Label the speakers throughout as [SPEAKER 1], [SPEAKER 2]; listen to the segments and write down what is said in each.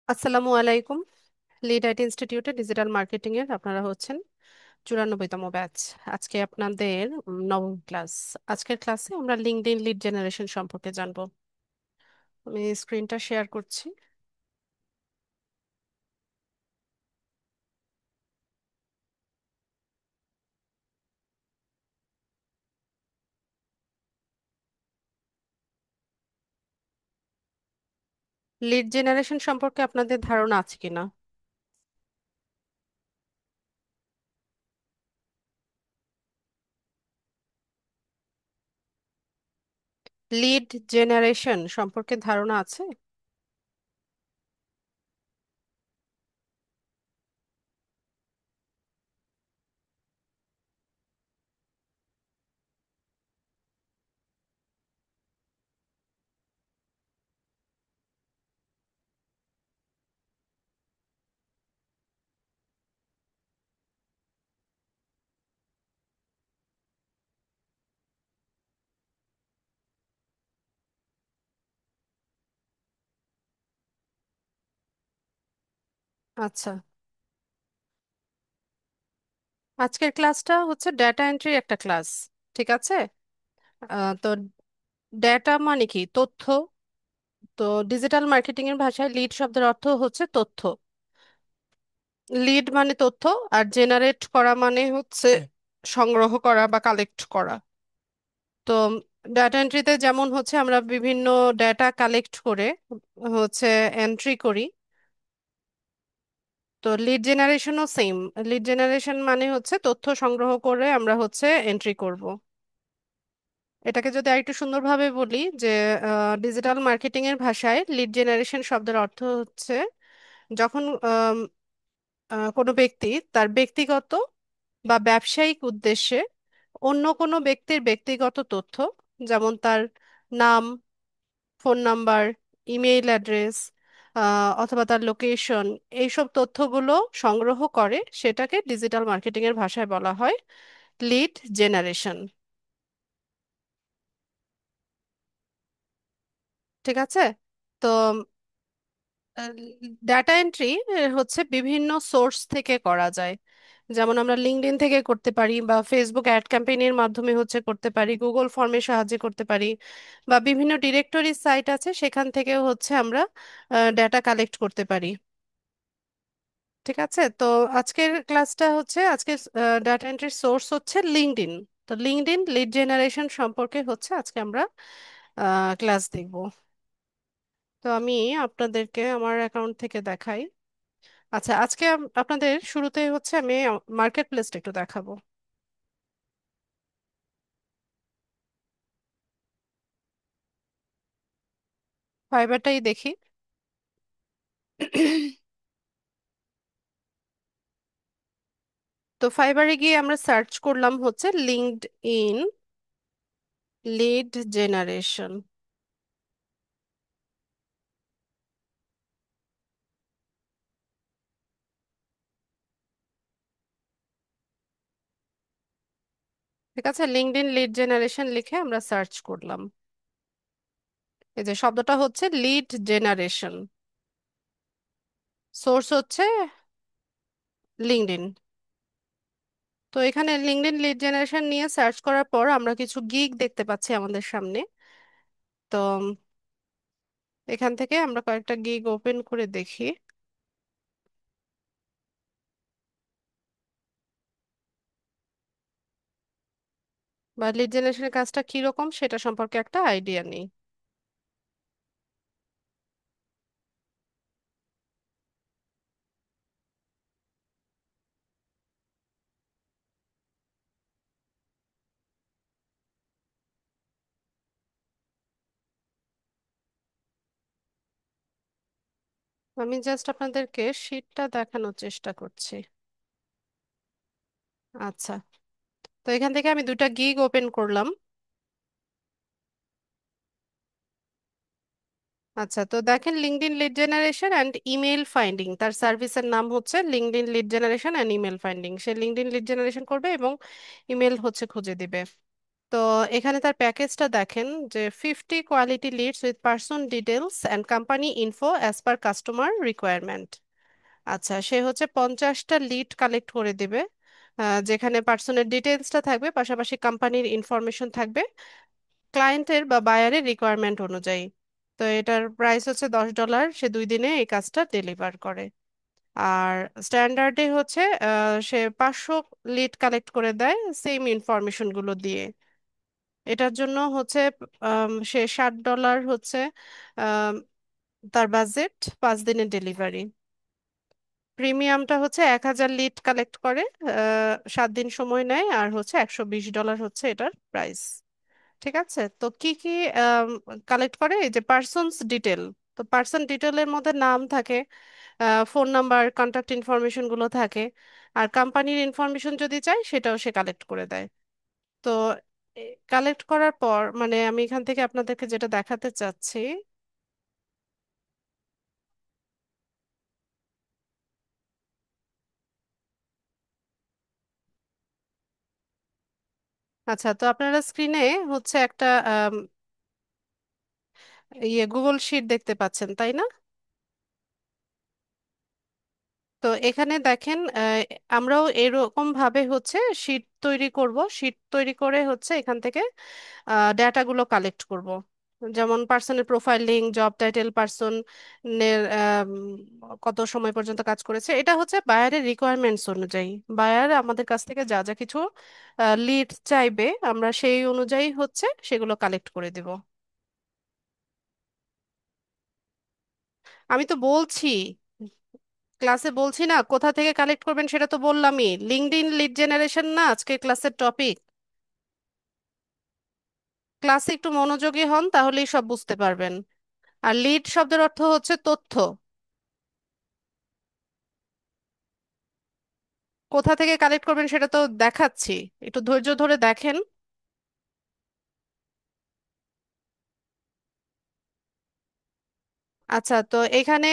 [SPEAKER 1] আসসালামু আলাইকুম। Lead IT ইনস্টিটিউটে ডিজিটাল মার্কেটিং এর আপনারা হচ্ছেন 94তম ব্যাচ। আজকে আপনাদের নবম ক্লাস। আজকের ক্লাসে আমরা লিঙ্কডইন লিড জেনারেশন সম্পর্কে জানবো। আমি স্ক্রিনটা শেয়ার করছি। লিড জেনারেশন সম্পর্কে আপনাদের ধারণা আছে কিনা? লিড জেনারেশন সম্পর্কে ধারণা আছে? আচ্ছা, আজকের ক্লাসটা হচ্ছে ডেটা এন্ট্রি একটা ক্লাস। ঠিক আছে। তো ডেটা মানে কি? তথ্য। তো ডিজিটাল মার্কেটিং এর ভাষায় লিড শব্দের অর্থ হচ্ছে তথ্য। লিড মানে তথ্য, আর জেনারেট করা মানে হচ্ছে সংগ্রহ করা বা কালেক্ট করা। তো ডাটা এন্ট্রিতে যেমন হচ্ছে আমরা বিভিন্ন ডেটা কালেক্ট করে হচ্ছে এন্ট্রি করি। তো লিড জেনারেশনও সেম। লিড জেনারেশন মানে হচ্ছে তথ্য সংগ্রহ করে আমরা হচ্ছে এন্ট্রি করব। এটাকে যদি আরেকটু সুন্দরভাবে বলি যে ডিজিটাল মার্কেটিং এর ভাষায় লিড জেনারেশন শব্দের অর্থ হচ্ছে যখন কোনো ব্যক্তি তার ব্যক্তিগত বা ব্যবসায়িক উদ্দেশ্যে অন্য কোনো ব্যক্তির ব্যক্তিগত তথ্য, যেমন তার নাম, ফোন নাম্বার, ইমেইল অ্যাড্রেস, অথবা তার লোকেশন, এইসব তথ্যগুলো সংগ্রহ করে, সেটাকে ডিজিটাল মার্কেটিং এর ভাষায় বলা হয় লিড জেনারেশন। ঠিক আছে। তো ডাটা এন্ট্রি হচ্ছে বিভিন্ন সোর্স থেকে করা যায়। যেমন আমরা লিঙ্কডইন থেকে করতে পারি, বা ফেসবুক অ্যাড ক্যাম্পেইনের মাধ্যমে হচ্ছে করতে পারি, গুগল ফর্মের সাহায্যে করতে পারি, বা বিভিন্ন ডিরেক্টরি সাইট আছে সেখান থেকেও হচ্ছে আমরা ডেটা কালেক্ট করতে পারি। ঠিক আছে। তো আজকের ক্লাসটা হচ্ছে আজকের ডাটা এন্ট্রির সোর্স হচ্ছে লিঙ্কডইন। তো লিঙ্কডইন লিড জেনারেশন সম্পর্কে হচ্ছে আজকে আমরা ক্লাস দেখব। তো আমি আপনাদেরকে আমার অ্যাকাউন্ট থেকে দেখাই। আচ্ছা, আজকে আপনাদের শুরুতে হচ্ছে আমি মার্কেট প্লেসটা একটু দেখাবো। ফাইবারটাই দেখি। তো ফাইবারে গিয়ে আমরা সার্চ করলাম হচ্ছে লিঙ্কড ইন লিড জেনারেশন। ঠিক আছে, লিঙ্কড ইন লিড জেনারেশন লিখে আমরা সার্চ করলাম। এই যে শব্দটা হচ্ছে লিড জেনারেশন, সোর্স হচ্ছে লিঙ্কড ইন। তো এখানে লিঙ্কড ইন লিড জেনারেশন নিয়ে সার্চ করার পর আমরা কিছু গিগ দেখতে পাচ্ছি আমাদের সামনে। তো এখান থেকে আমরা কয়েকটা গিগ ওপেন করে দেখি। বা লিড জেনারেশনের কাজটা কিরকম সেটা সম্পর্কে একটা আইডিয়া নেই। আমি জাস্ট আপনাদেরকে শীটটা দেখানোর চেষ্টা করছি। আচ্ছা, তো এখান থেকে আমি দুইটা গিগ ওপেন করলাম। আচ্ছা, তো দেখেন LinkedIn lead generation and email finding, তার সার্ভিসের নাম হচ্ছে LinkedIn lead generation and email finding. Say LinkedIn lead generation করবে এবং ইমেল হচ্ছে খুঁজে দিবে। তো এখানে তার প্যাকেজটা দেখেন যে 50 quality leads with person details and company info as per customer requirement. আচ্ছা, সে হচ্ছে 50টা লিড কালেক্ট করে দিবে, যেখানে পার্সনের ডিটেলসটা থাকবে, পাশাপাশি কোম্পানির ইনফরমেশন থাকবে ক্লায়েন্টের বা বায়ারের রিকোয়ারমেন্ট অনুযায়ী। তো এটার প্রাইস হচ্ছে $10, সে 2 দিনে এই কাজটা ডেলিভার করে। আর স্ট্যান্ডার্ডে হচ্ছে সে 500 লিড কালেক্ট করে দেয় সেম ইনফরমেশনগুলো দিয়ে। এটার জন্য হচ্ছে সে $60 হচ্ছে আম, তার বাজেট, 5 দিনের ডেলিভারি। প্রিমিয়ামটা হচ্ছে 1,000 লিড কালেক্ট করে, 7 দিন সময় নেয়, আর হচ্ছে $120 হচ্ছে এটার প্রাইস। ঠিক আছে, তো কি কি কালেক্ট করে? এই যে পার্সনস ডিটেল, তো পার্সন ডিটেলের মধ্যে নাম থাকে, ফোন নাম্বার, কন্ট্যাক্ট ইনফরমেশন গুলো থাকে। আর কোম্পানির ইনফরমেশন যদি চাই সেটাও সে কালেক্ট করে দেয়। তো কালেক্ট করার পর মানে আমি এখান থেকে আপনাদেরকে যেটা দেখাতে চাচ্ছি। আচ্ছা, তো আপনারা স্ক্রিনে হচ্ছে একটা গুগল শিট দেখতে পাচ্ছেন, তাই না? তো এখানে দেখেন, আমরাও এরকম ভাবে হচ্ছে শিট তৈরি করব। শিট তৈরি করে হচ্ছে এখান থেকে ডেটাগুলো কালেক্ট করব। যেমন পার্সনের প্রোফাইলিং, জব টাইটেল, পার্সনের কত সময় পর্যন্ত কাজ করেছে, এটা হচ্ছে বায়ারের রিকোয়ারমেন্টস অনুযায়ী। বায়ার আমাদের কাছ থেকে যা যা কিছু লিড চাইবে, আমরা সেই অনুযায়ী হচ্ছে সেগুলো কালেক্ট করে দিব। আমি তো বলছি, ক্লাসে বলছি না কোথা থেকে কালেক্ট করবেন, সেটা তো বললামই। লিঙ্কডইন লিড জেনারেশন না আজকে ক্লাসের টপিক। ক্লাসে একটু মনোযোগী হন, তাহলেই সব বুঝতে পারবেন। আর লিড শব্দের অর্থ হচ্ছে তথ্য। কোথা থেকে কালেক্ট করবেন সেটা তো দেখাচ্ছি, একটু ধৈর্য ধরে দেখেন। আচ্ছা, তো এখানে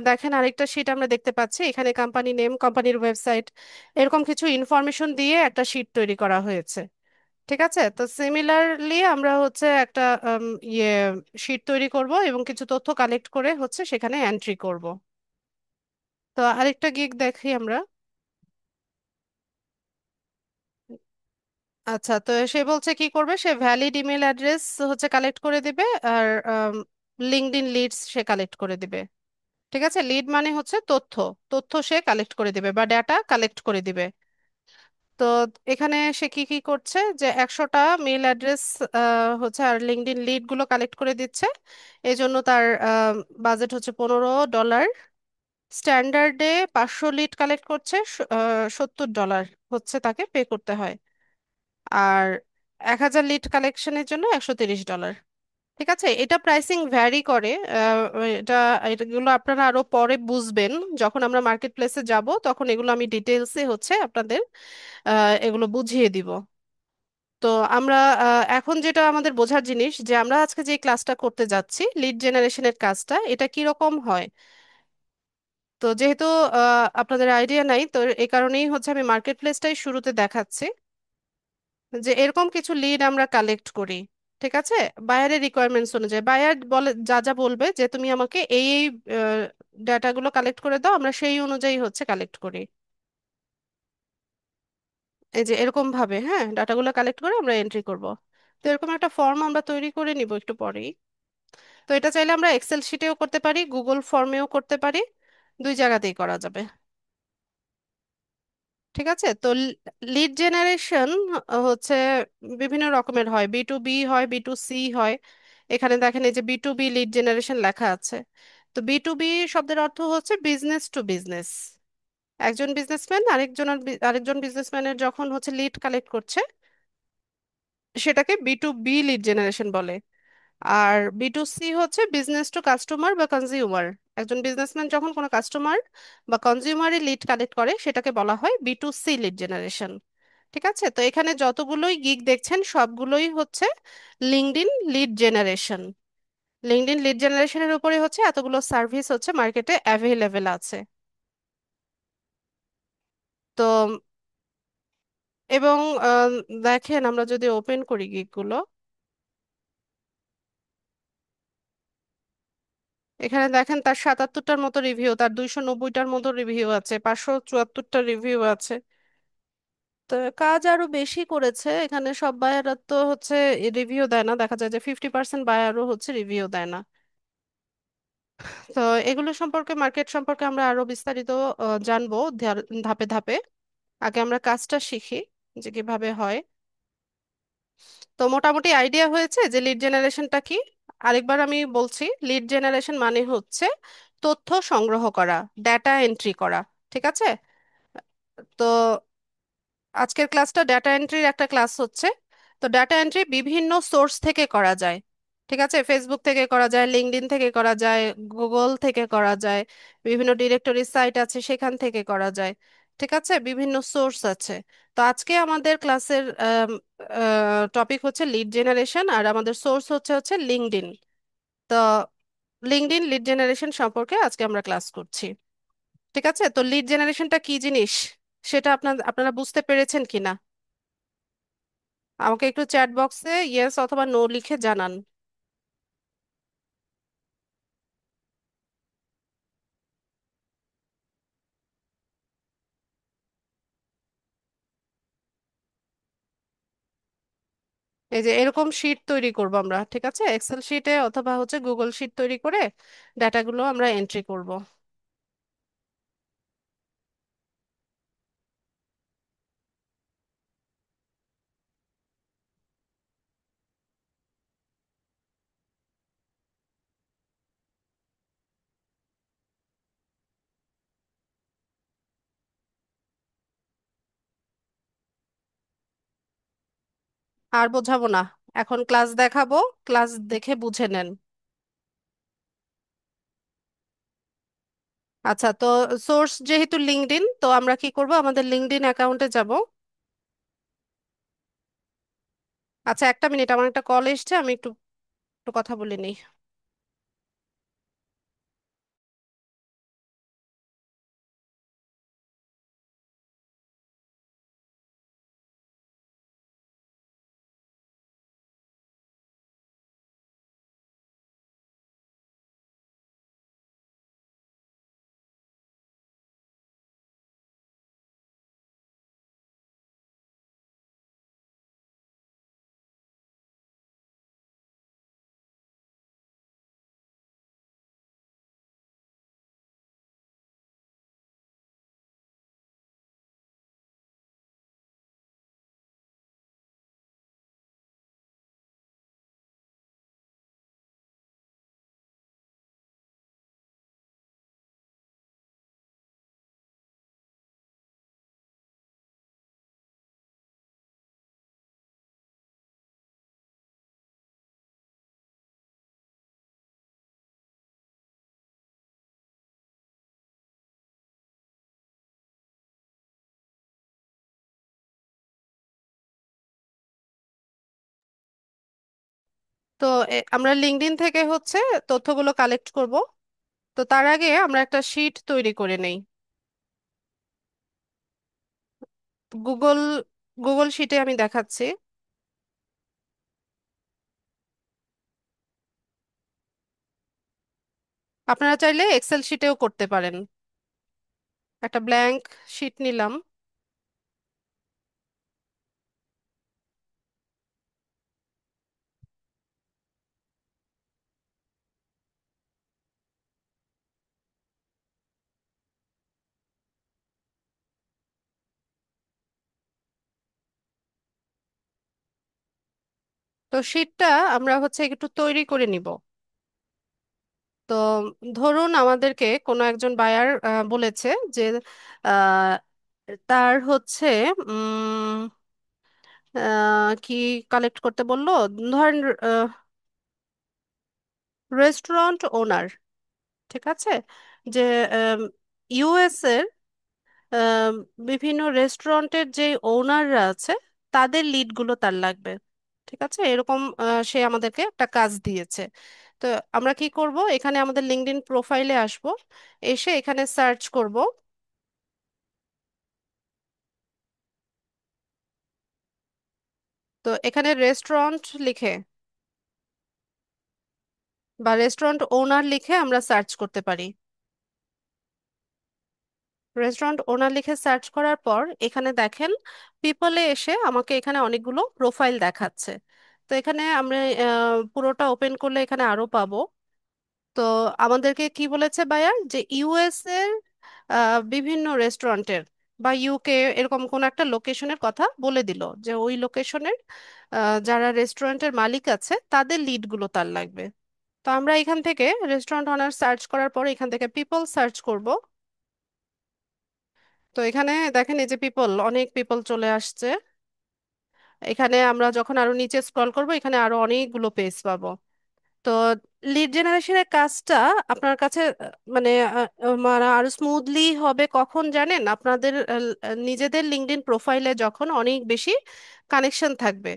[SPEAKER 1] দেখেন আরেকটা শীট আমরা দেখতে পাচ্ছি। এখানে কোম্পানি নেম, কোম্পানির ওয়েবসাইট, এরকম কিছু ইনফরমেশন দিয়ে একটা শীট তৈরি করা হয়েছে। ঠিক আছে, তো সিমিলারলি আমরা হচ্ছে একটা ইয়ে শীট তৈরি করব এবং কিছু তথ্য কালেক্ট করে হচ্ছে সেখানে এন্ট্রি করব। তো আরেকটা গিগ দেখি আমরা। আচ্ছা, তো সে বলছে কি করবে, সে ভ্যালিড ইমেল অ্যাড্রেস হচ্ছে কালেক্ট করে দিবে, আর লিঙ্কডইন লিডস সে কালেক্ট করে দিবে। ঠিক আছে, লিড মানে হচ্ছে তথ্য, তথ্য সে কালেক্ট করে দিবে বা ডেটা কালেক্ট করে দিবে। তো এখানে সে কি কি করছে, যে 100টা মেল অ্যাড্রেস হচ্ছে আর লিঙ্কডইন লিড গুলো কালেক্ট করে দিচ্ছে। এই জন্য তার বাজেট হচ্ছে $15। স্ট্যান্ডার্ডে 500 লিড কালেক্ট করছে, $70 হচ্ছে তাকে পে করতে হয়। আর 1,000 লিড কালেকশনের জন্য $130। ঠিক আছে, এটা প্রাইসিং ভ্যারি করে। আহ, এটা এগুলো আপনারা আরো পরে বুঝবেন, যখন আমরা মার্কেট প্লেসে যাব তখন এগুলো আমি ডিটেলসে হচ্ছে আপনাদের এগুলো বুঝিয়ে দিব। তো আমরা এখন যেটা আমাদের বোঝার জিনিস, যে আমরা আজকে যে ক্লাসটা করতে যাচ্ছি লিড জেনারেশনের কাজটা, এটা কি রকম হয়। তো যেহেতু আপনাদের আইডিয়া নাই, তো এই কারণেই হচ্ছে আমি মার্কেট প্লেসটাই শুরুতে দেখাচ্ছি। যে এরকম কিছু লিড আমরা কালেক্ট করি। ঠিক আছে, বায়ারের রিকোয়ারমেন্টস অনুযায়ী বায়ার বলে, যা যা বলবে যে তুমি আমাকে এই এই ডাটাগুলো কালেক্ট করে দাও, আমরা সেই অনুযায়ী হচ্ছে কালেক্ট করি। এই যে এরকম ভাবে, হ্যাঁ, ডাটাগুলো কালেক্ট করে আমরা এন্ট্রি করব। তো এরকম একটা ফর্ম আমরা তৈরি করে নিব একটু পরেই। তো এটা চাইলে আমরা এক্সেল শিটেও করতে পারি, গুগল ফর্মেও করতে পারি, দুই জায়গাতেই করা যাবে। ঠিক আছে, তো লিড জেনারেশন হচ্ছে বিভিন্ন রকমের হয়, বি টু বি হয়, বি টু সি হয়। এখানে দেখেন এই যে B to B lead generation লেখা আছে। তো বি টু বি শব্দের অর্থ হচ্ছে বিজনেস টু বিজনেস। একজন বিজনেসম্যান আরেকজন বিজনেসম্যানের যখন হচ্ছে লিড কালেক্ট করছে, সেটাকে B to B lead generation বলে। আর বি টু সি হচ্ছে বিজনেস টু কাস্টমার বা কনজিউমার। একজন বিজনেসম্যান যখন কোনো কাস্টমার বা কনজিউমারের লিড কালেক্ট করে, সেটাকে বলা হয় B to C lead generation. ঠিক আছে, তো এখানে যতগুলোই গিগ দেখছেন সবগুলোই হচ্ছে LinkedIn lead generation. LinkedIn lead জেনারেশনের উপরে হচ্ছে এতগুলো সার্ভিস হচ্ছে মার্কেটে অ্যাভেলেবেল আছে। তো এবং দেখেন আমরা যদি ওপেন করি গিগগুলো, এখানে দেখেন তার 77টার মতো রিভিউ, তার 290টার মতো রিভিউ আছে, 574টা রিভিউ আছে। তো কাজ আরো বেশি করেছে এখানে। সব বায়াররা তো হচ্ছে রিভিউ দেয় না, দেখা যায় যে 50% বায়ারও হচ্ছে রিভিউ দেয় না। তো এগুলো সম্পর্কে, মার্কেট সম্পর্কে আমরা আরো বিস্তারিত জানবো ধাপে ধাপে। আগে আমরা কাজটা শিখি যে কিভাবে হয়। তো মোটামুটি আইডিয়া হয়েছে যে লিড জেনারেশনটা কি। আরেকবার আমি বলছি, লিড জেনারেশন মানে হচ্ছে তথ্য সংগ্রহ করা, ডেটা এন্ট্রি করা। ঠিক আছে? তো আজকের ক্লাসটা ডেটা এন্ট্রির একটা ক্লাস হচ্ছে। তো ডেটা এন্ট্রি বিভিন্ন সোর্স থেকে করা যায়। ঠিক আছে, ফেসবুক থেকে করা যায়, লিঙ্কডইন থেকে করা যায়, গুগল থেকে করা যায়, বিভিন্ন ডিরেক্টরি সাইট আছে সেখান থেকে করা যায়। ঠিক আছে, বিভিন্ন সোর্স আছে। তো আজকে আমাদের ক্লাসের টপিক হচ্ছে লিড জেনারেশন, আর আমাদের সোর্স হচ্ছে হচ্ছে লিঙ্কডইন। তো লিঙ্কডইন লিড জেনারেশন সম্পর্কে আজকে আমরা ক্লাস করছি। ঠিক আছে, তো লিড জেনারেশনটা কি জিনিস সেটা আপনারা বুঝতে পেরেছেন কিনা আমাকে একটু চ্যাট বক্সে ইয়েস অথবা নো লিখে জানান। এই যে এরকম শিট তৈরি করব আমরা, ঠিক আছে, এক্সেল শিটে অথবা হচ্ছে গুগল শিট তৈরি করে ডাটাগুলো আমরা এন্ট্রি করব। আর বোঝাবো না, এখন ক্লাস দেখাবো, ক্লাস দেখে বুঝে নেন। আচ্ছা, তো সোর্স যেহেতু লিঙ্কডইন, তো আমরা কি করব, আমাদের লিঙ্কডইন অ্যাকাউন্টে যাব। আচ্ছা, একটা মিনিট, আমার একটা কল এসছে, আমি একটু একটু কথা বলে নিই। তো আমরা লিঙ্কডইন থেকে হচ্ছে তথ্যগুলো কালেক্ট করব। তো তার আগে আমরা একটা শিট তৈরি করে নেই। গুগল গুগল শিটে আমি দেখাচ্ছি। আপনারা চাইলে এক্সেল শিটেও করতে পারেন। একটা ব্ল্যাঙ্ক শিট নিলাম। তো শিটটা আমরা হচ্ছে একটু তৈরি করে নিব। তো ধরুন আমাদেরকে কোনো একজন বায়ার বলেছে যে আহ, তার হচ্ছে উম, কি কালেক্ট করতে বললো, ধরেন রেস্টুরেন্ট ওনার। ঠিক আছে, যে ইউএস এর আম, বিভিন্ন রেস্টুরেন্টের যে ওনাররা আছে তাদের লিডগুলো তার লাগবে। ঠিক আছে, এরকম সে আমাদেরকে একটা কাজ দিয়েছে। তো আমরা কি করব, এখানে আমাদের লিঙ্কডইন প্রোফাইলে আসব, এসে এখানে সার্চ করব। তো এখানে রেস্টুরেন্ট লিখে বা রেস্টুরেন্ট ওনার লিখে আমরা সার্চ করতে পারি। রেস্টুরেন্ট ওনার লিখে সার্চ করার পর এখানে দেখেন পিপলে এসে আমাকে এখানে অনেকগুলো প্রোফাইল দেখাচ্ছে। তো এখানে আমরা পুরোটা ওপেন করলে এখানে আরো পাবো। তো আমাদেরকে কি বলেছে বায়ার, যে ইউএস এর বিভিন্ন রেস্টুরেন্টের বা ইউকে এরকম কোন একটা লোকেশনের কথা বলে দিল, যে ওই লোকেশনের যারা রেস্টুরেন্টের মালিক আছে তাদের লিডগুলো তার লাগবে। তো আমরা এখান থেকে রেস্টুরেন্ট অনার সার্চ করার পর এখান থেকে পিপল সার্চ করব। তো এখানে দেখেন এই যে পিপল, অনেক পিপল চলে আসছে। এখানে আমরা যখন আরো নিচে স্ক্রল করব এখানে আরো অনেকগুলো পেজ পাবো। তো লিড জেনারেশনের কাজটা আপনার কাছে মানে মানে আরো স্মুথলি হবে কখন জানেন? আপনাদের নিজেদের লিঙ্কডইন প্রোফাইলে যখন অনেক বেশি কানেকশন থাকবে।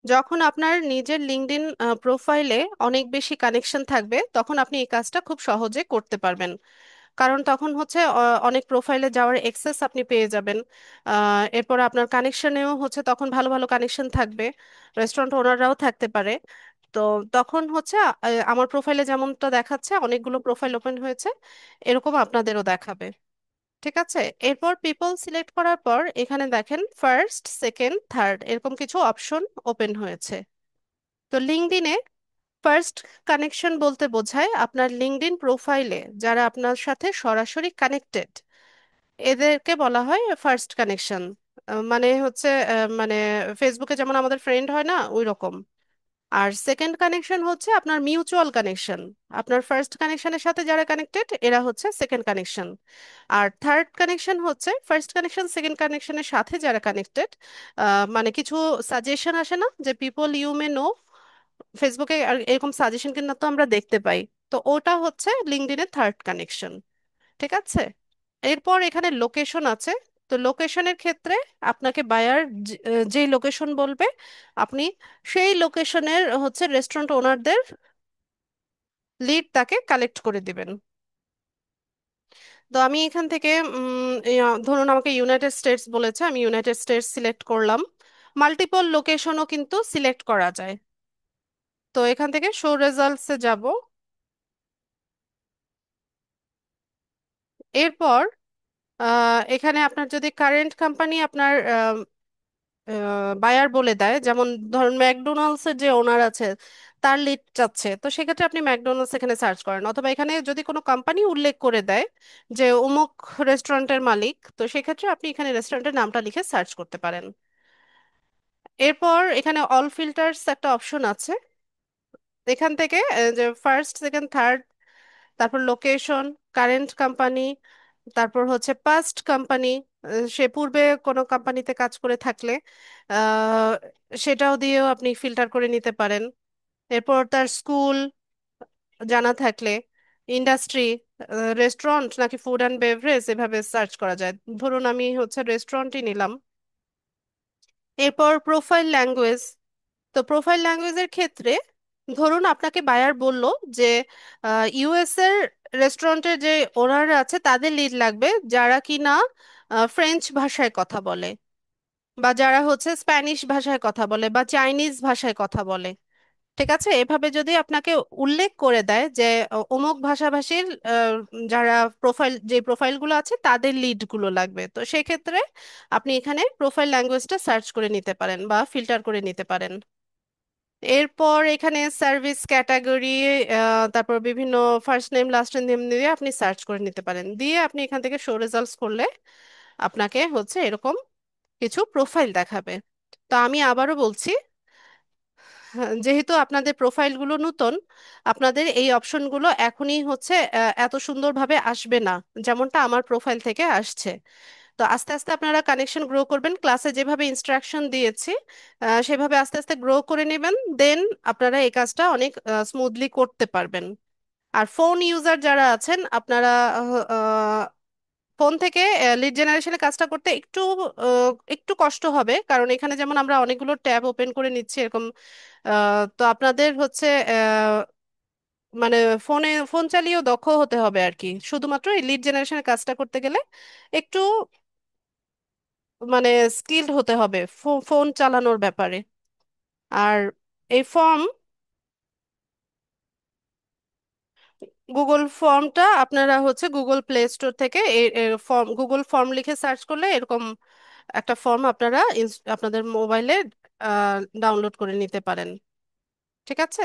[SPEAKER 1] যখন আপনার নিজের লিঙ্কডইন প্রোফাইলে অনেক বেশি কানেকশন থাকবে তখন আপনি এই কাজটা খুব সহজে করতে পারবেন। কারণ তখন হচ্ছে অনেক প্রোফাইলে যাওয়ার এক্সেস আপনি পেয়ে যাবেন। এরপর আপনার কানেকশনেও হচ্ছে তখন ভালো ভালো কানেকশন থাকবে, রেস্টুরেন্ট ওনাররাও থাকতে পারে। তো তখন হচ্ছে আমার প্রোফাইলে যেমনটা দেখাচ্ছে অনেকগুলো প্রোফাইল ওপেন হয়েছে, এরকম আপনাদেরও দেখাবে। ঠিক আছে। এরপর পিপল সিলেক্ট করার পর এখানে দেখেন ফার্স্ট সেকেন্ড থার্ড এরকম কিছু অপশন ওপেন হয়েছে। তো লিঙ্কডইনে ফার্স্ট কানেকশন বলতে বোঝায় আপনার লিঙ্কডইন প্রোফাইলে যারা আপনার সাথে সরাসরি কানেক্টেড, এদেরকে বলা হয় ফার্স্ট কানেকশন। মানে হচ্ছে মানে ফেসবুকে যেমন আমাদের ফ্রেন্ড হয় না, ওই রকম। আর সেকেন্ড কানেকশন হচ্ছে আপনার মিউচুয়াল কানেকশন, আপনার ফার্স্ট কানেকশনের সাথে যারা কানেক্টেড এরা হচ্ছে সেকেন্ড কানেকশন। আর থার্ড কানেকশন হচ্ছে ফার্স্ট কানেকশন সেকেন্ড কানেকশনের সাথে যারা কানেক্টেড, মানে কিছু সাজেশন আসে না যে পিপল ইউ মে নো, ফেসবুকে আর এরকম সাজেশন কিন্তু তো আমরা দেখতে পাই। তো ওটা হচ্ছে লিঙ্কডইনের থার্ড কানেকশন। ঠিক আছে। এরপর এখানে লোকেশন আছে। তো লোকেশনের ক্ষেত্রে আপনাকে বায়ার যেই লোকেশন বলবে আপনি সেই লোকেশনের হচ্ছে রেস্টুরেন্ট ওনারদের লিড তাকে কালেক্ট করে দিবেন। তো আমি এখান থেকে ধরুন আমাকে ইউনাইটেড স্টেটস বলেছে, আমি ইউনাইটেড স্টেটস সিলেক্ট করলাম। মাল্টিপল লোকেশনও কিন্তু সিলেক্ট করা যায়। তো এখান থেকে শো রেজাল্টসে যাব। এরপর এখানে আপনার যদি কারেন্ট কোম্পানি আপনার বায়ার বলে দেয়, যেমন ধরুন ম্যাকডোনাল্ডস এর যে ওনার আছে তার লিড চাচ্ছে, তো সেক্ষেত্রে আপনি ম্যাকডোনাল্ডস এখানে সার্চ করেন। অথবা এখানে যদি কোনো কোম্পানি উল্লেখ করে দেয় যে অমুক রেস্টুরেন্টের মালিক, তো সেক্ষেত্রে আপনি এখানে রেস্টুরেন্টের নামটা লিখে সার্চ করতে পারেন। এরপর এখানে অল ফিল্টার্স একটা অপশন আছে। এখান থেকে যে ফার্স্ট সেকেন্ড থার্ড, তারপর লোকেশন, কারেন্ট কোম্পানি, তারপর হচ্ছে পাস্ট কোম্পানি, সে পূর্বে কোনো কোম্পানিতে কাজ করে থাকলে আহ, সেটাও দিয়েও আপনি ফিল্টার করে নিতে পারেন। এরপর তার স্কুল জানা থাকলে, ইন্ডাস্ট্রি, রেস্টুরেন্ট নাকি ফুড অ্যান্ড বেভারেজ এভাবে সার্চ করা যায়। ধরুন আমি হচ্ছে রেস্টুরেন্টই নিলাম। এরপর প্রোফাইল ল্যাঙ্গুয়েজ। তো প্রোফাইল ল্যাঙ্গুয়েজের ক্ষেত্রে ধরুন আপনাকে বায়ার বলল যে ইউএস এর রেস্টুরেন্টের যে ওনাররা আছে তাদের লিড লাগবে যারা কিনা ফ্রেঞ্চ ভাষায় কথা বলে, বা যারা হচ্ছে স্প্যানিশ ভাষায় কথা বলে বা চাইনিজ ভাষায় কথা বলে। ঠিক আছে। এভাবে যদি আপনাকে উল্লেখ করে দেয় যে অমুক ভাষাভাষীর যারা প্রোফাইল, যে প্রোফাইলগুলো আছে তাদের লিডগুলো লাগবে, তো সেক্ষেত্রে আপনি এখানে প্রোফাইল ল্যাঙ্গুয়েজটা সার্চ করে নিতে পারেন বা ফিল্টার করে নিতে পারেন। এরপর এখানে সার্ভিস ক্যাটাগরি, তারপর বিভিন্ন ফার্স্ট নেম লাস্ট নেম দিয়ে আপনি সার্চ করে নিতে পারেন। দিয়ে আপনি এখান থেকে শো রেজাল্টস করলে আপনাকে হচ্ছে এরকম কিছু প্রোফাইল দেখাবে। তো আমি আবারও বলছি, হ্যাঁ, যেহেতু আপনাদের প্রোফাইলগুলো নতুন, আপনাদের এই অপশনগুলো এখনই হচ্ছে এত সুন্দরভাবে আসবে না যেমনটা আমার প্রোফাইল থেকে আসছে। তো আস্তে আস্তে আপনারা কানেকশন গ্রো করবেন, ক্লাসে যেভাবে ইনস্ট্রাকশন দিয়েছি সেভাবে আস্তে আস্তে গ্রো করে নেবেন, দেন আপনারা এই কাজটা অনেক স্মুথলি করতে পারবেন। আর ফোন ইউজার যারা আছেন আপনারা ফোন থেকে লিড জেনারেশনের কাজটা করতে একটু কষ্ট হবে, কারণ এখানে যেমন আমরা অনেকগুলো ট্যাব ওপেন করে নিচ্ছি এরকম। তো আপনাদের হচ্ছে মানে ফোন চালিয়েও দক্ষ হতে হবে আর কি, শুধুমাত্র এই লিড জেনারেশনের কাজটা করতে গেলে একটু মানে স্কিলড হতে হবে ফোন চালানোর ব্যাপারে। আর এই ফর্ম, গুগল ফর্মটা আপনারা হচ্ছে গুগল প্লে স্টোর থেকে ফর্ম, গুগল ফর্ম লিখে সার্চ করলে এরকম একটা ফর্ম আপনারা আপনাদের মোবাইলে ডাউনলোড করে নিতে পারেন। ঠিক আছে।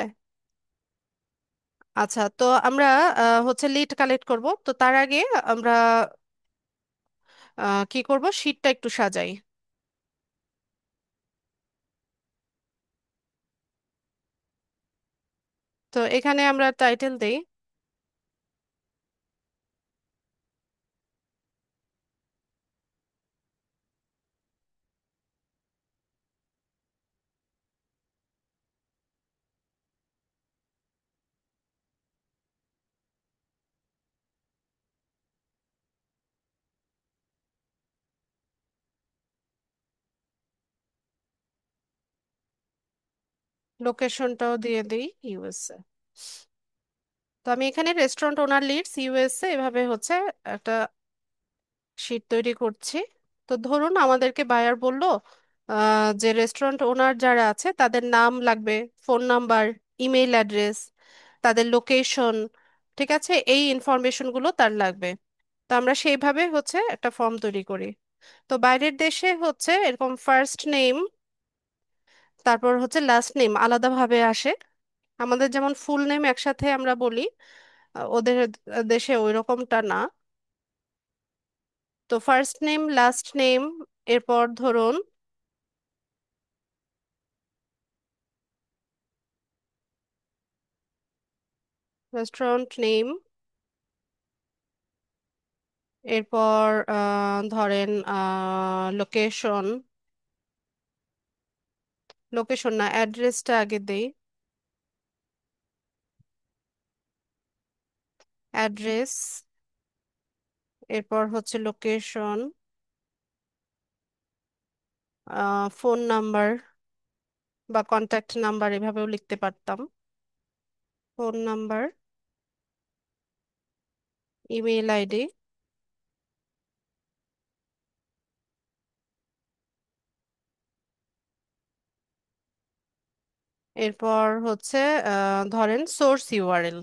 [SPEAKER 1] আচ্ছা, তো আমরা হচ্ছে লিড কালেক্ট করব, তো তার আগে আমরা কি করব, শীটটা একটু সাজাই। তো এখানে আমরা টাইটেল দেই, লোকেশনটাও দিয়ে দিই ইউএসএ। তো আমি এখানে রেস্টুরেন্ট ওনার লিডস ইউএসএ এভাবে হচ্ছে একটা শিট তৈরি করছি। তো ধরুন আমাদেরকে বায়ার বলল যে রেস্টুরেন্ট ওনার যারা আছে তাদের নাম লাগবে, ফোন নাম্বার, ইমেইল অ্যাড্রেস, তাদের লোকেশন, ঠিক আছে, এই ইনফরমেশনগুলো তার লাগবে। তো আমরা সেইভাবে হচ্ছে একটা ফর্ম তৈরি করি। তো বাইরের দেশে হচ্ছে এরকম ফার্স্ট নেম তারপর হচ্ছে লাস্ট নেম আলাদাভাবে আসে। আমাদের যেমন ফুল নেম একসাথে আমরা বলি, ওদের দেশে ওই রকমটা না। তো ফার্স্ট নেম লাস্ট নেম, এরপর ধরুন রেস্টুরেন্ট নেম, এরপর ধরেন লোকেশন, লোকেশন না অ্যাড্রেসটা আগে দেই, অ্যাড্রেস, এরপর হচ্ছে লোকেশন, ফোন নাম্বার বা কন্ট্যাক্ট নাম্বার এভাবেও লিখতে পারতাম, ফোন নাম্বার, ইমেইল আইডি, এরপর হচ্ছে ধরেন সোর্স ইউআরএল।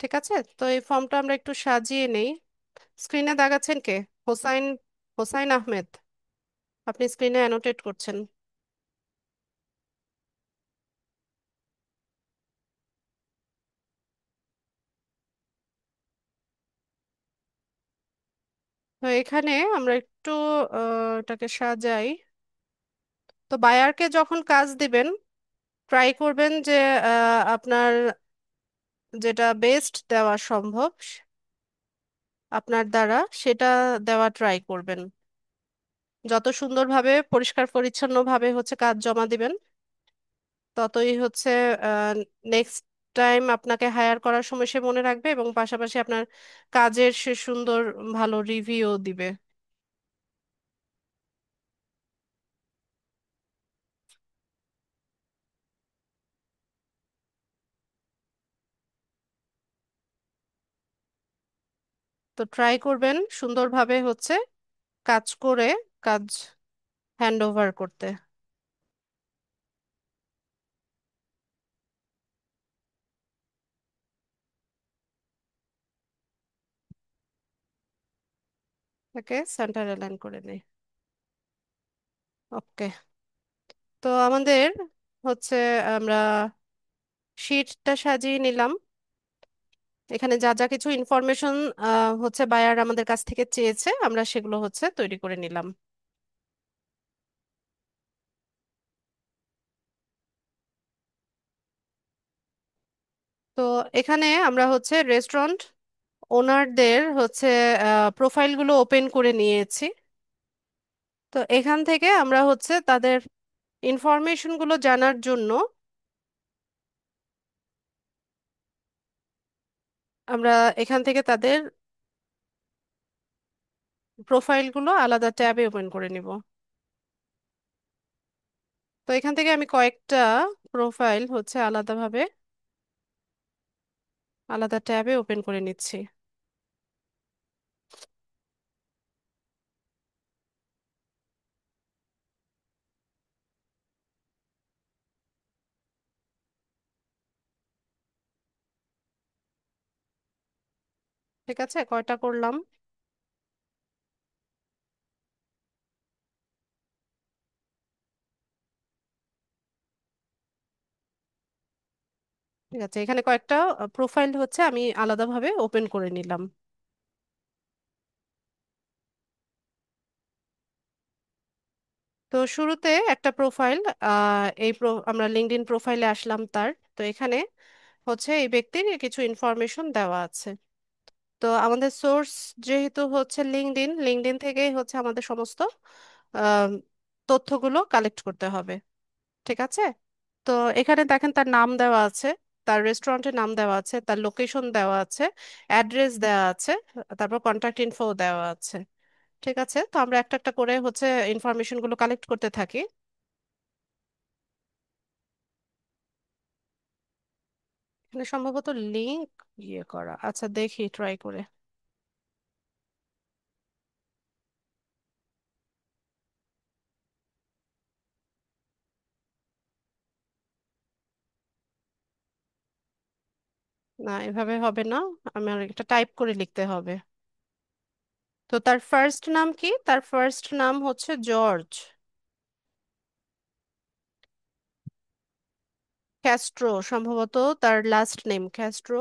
[SPEAKER 1] ঠিক আছে, তো এই ফর্মটা আমরা একটু সাজিয়ে নেই। স্ক্রিনে দাগাচ্ছেন কে? হোসাইন, হোসাইন আহমেদ, আপনি স্ক্রিনে অ্যানোটেট করছেন। তো এখানে আমরা একটু এটাকে সাজাই। তো বায়ারকে যখন কাজ দিবেন ট্রাই করবেন যে আপনার যেটা বেস্ট দেওয়া সম্ভব আপনার দ্বারা সেটা দেওয়া ট্রাই করবেন। যত সুন্দরভাবে পরিষ্কার পরিচ্ছন্নভাবে হচ্ছে কাজ জমা দিবেন, ততই হচ্ছে নেক্সট টাইম আপনাকে হায়ার করার সময় সে মনে রাখবে এবং পাশাপাশি আপনার কাজের সে সুন্দর ভালো রিভিউ দিবে। তো ট্রাই করবেন সুন্দরভাবে হচ্ছে কাজ করে কাজ হ্যান্ড ওভার করতে। তাকে সেন্টার অ্যালাইন করে নেই। ওকে। তো আমাদের হচ্ছে আমরা শিটটা সাজিয়ে নিলাম। এখানে যা যা কিছু ইনফরমেশন হচ্ছে বায়ার আমাদের কাছ থেকে চেয়েছে আমরা সেগুলো হচ্ছে তৈরি করে নিলাম। তো এখানে আমরা হচ্ছে রেস্টুরেন্ট ওনারদের হচ্ছে প্রোফাইলগুলো ওপেন করে নিয়েছি। তো এখান থেকে আমরা হচ্ছে তাদের ইনফরমেশনগুলো জানার জন্য আমরা এখান থেকে তাদের প্রোফাইলগুলো আলাদা ট্যাবে ওপেন করে নিব। তো এখান থেকে আমি কয়েকটা প্রোফাইল হচ্ছে আলাদাভাবে আলাদা ট্যাবে ওপেন করে নিচ্ছি। ঠিক আছে, কয়টা করলাম? ঠিক আছে, এখানে কয়েকটা প্রোফাইল হচ্ছে আমি আলাদাভাবে ওপেন করে নিলাম। তো শুরুতে একটা প্রোফাইল, আমরা লিঙ্কডইন প্রোফাইলে আসলাম তার। তো এখানে হচ্ছে এই ব্যক্তির কিছু ইনফরমেশন দেওয়া আছে। তো আমাদের সোর্স যেহেতু হচ্ছে লিঙ্কডইন, লিঙ্কডইন থেকেই হচ্ছে আমাদের সমস্ত আম, তথ্যগুলো কালেক্ট করতে হবে। ঠিক আছে। তো এখানে দেখেন তার নাম দেওয়া আছে, তার রেস্টুরেন্টের নাম দেওয়া আছে, তার লোকেশন দেওয়া আছে, অ্যাড্রেস দেওয়া আছে, তারপর কন্ট্যাক্ট ইনফো দেওয়া আছে। ঠিক আছে, তো আমরা একটা একটা করে হচ্ছে ইনফরমেশন গুলো কালেক্ট করতে থাকি। এখানে সম্ভবত লিংক ইয়ে করা, আচ্ছা দেখি ট্রাই করে। না, এভাবে হবে না, আমার একটা টাইপ করে লিখতে হবে। তো তার ফার্স্ট নাম কি? তার ফার্স্ট নাম হচ্ছে জর্জ ক্যাস্ট্রো, সম্ভবত তার লাস্ট নেম ক্যাস্ট্রো।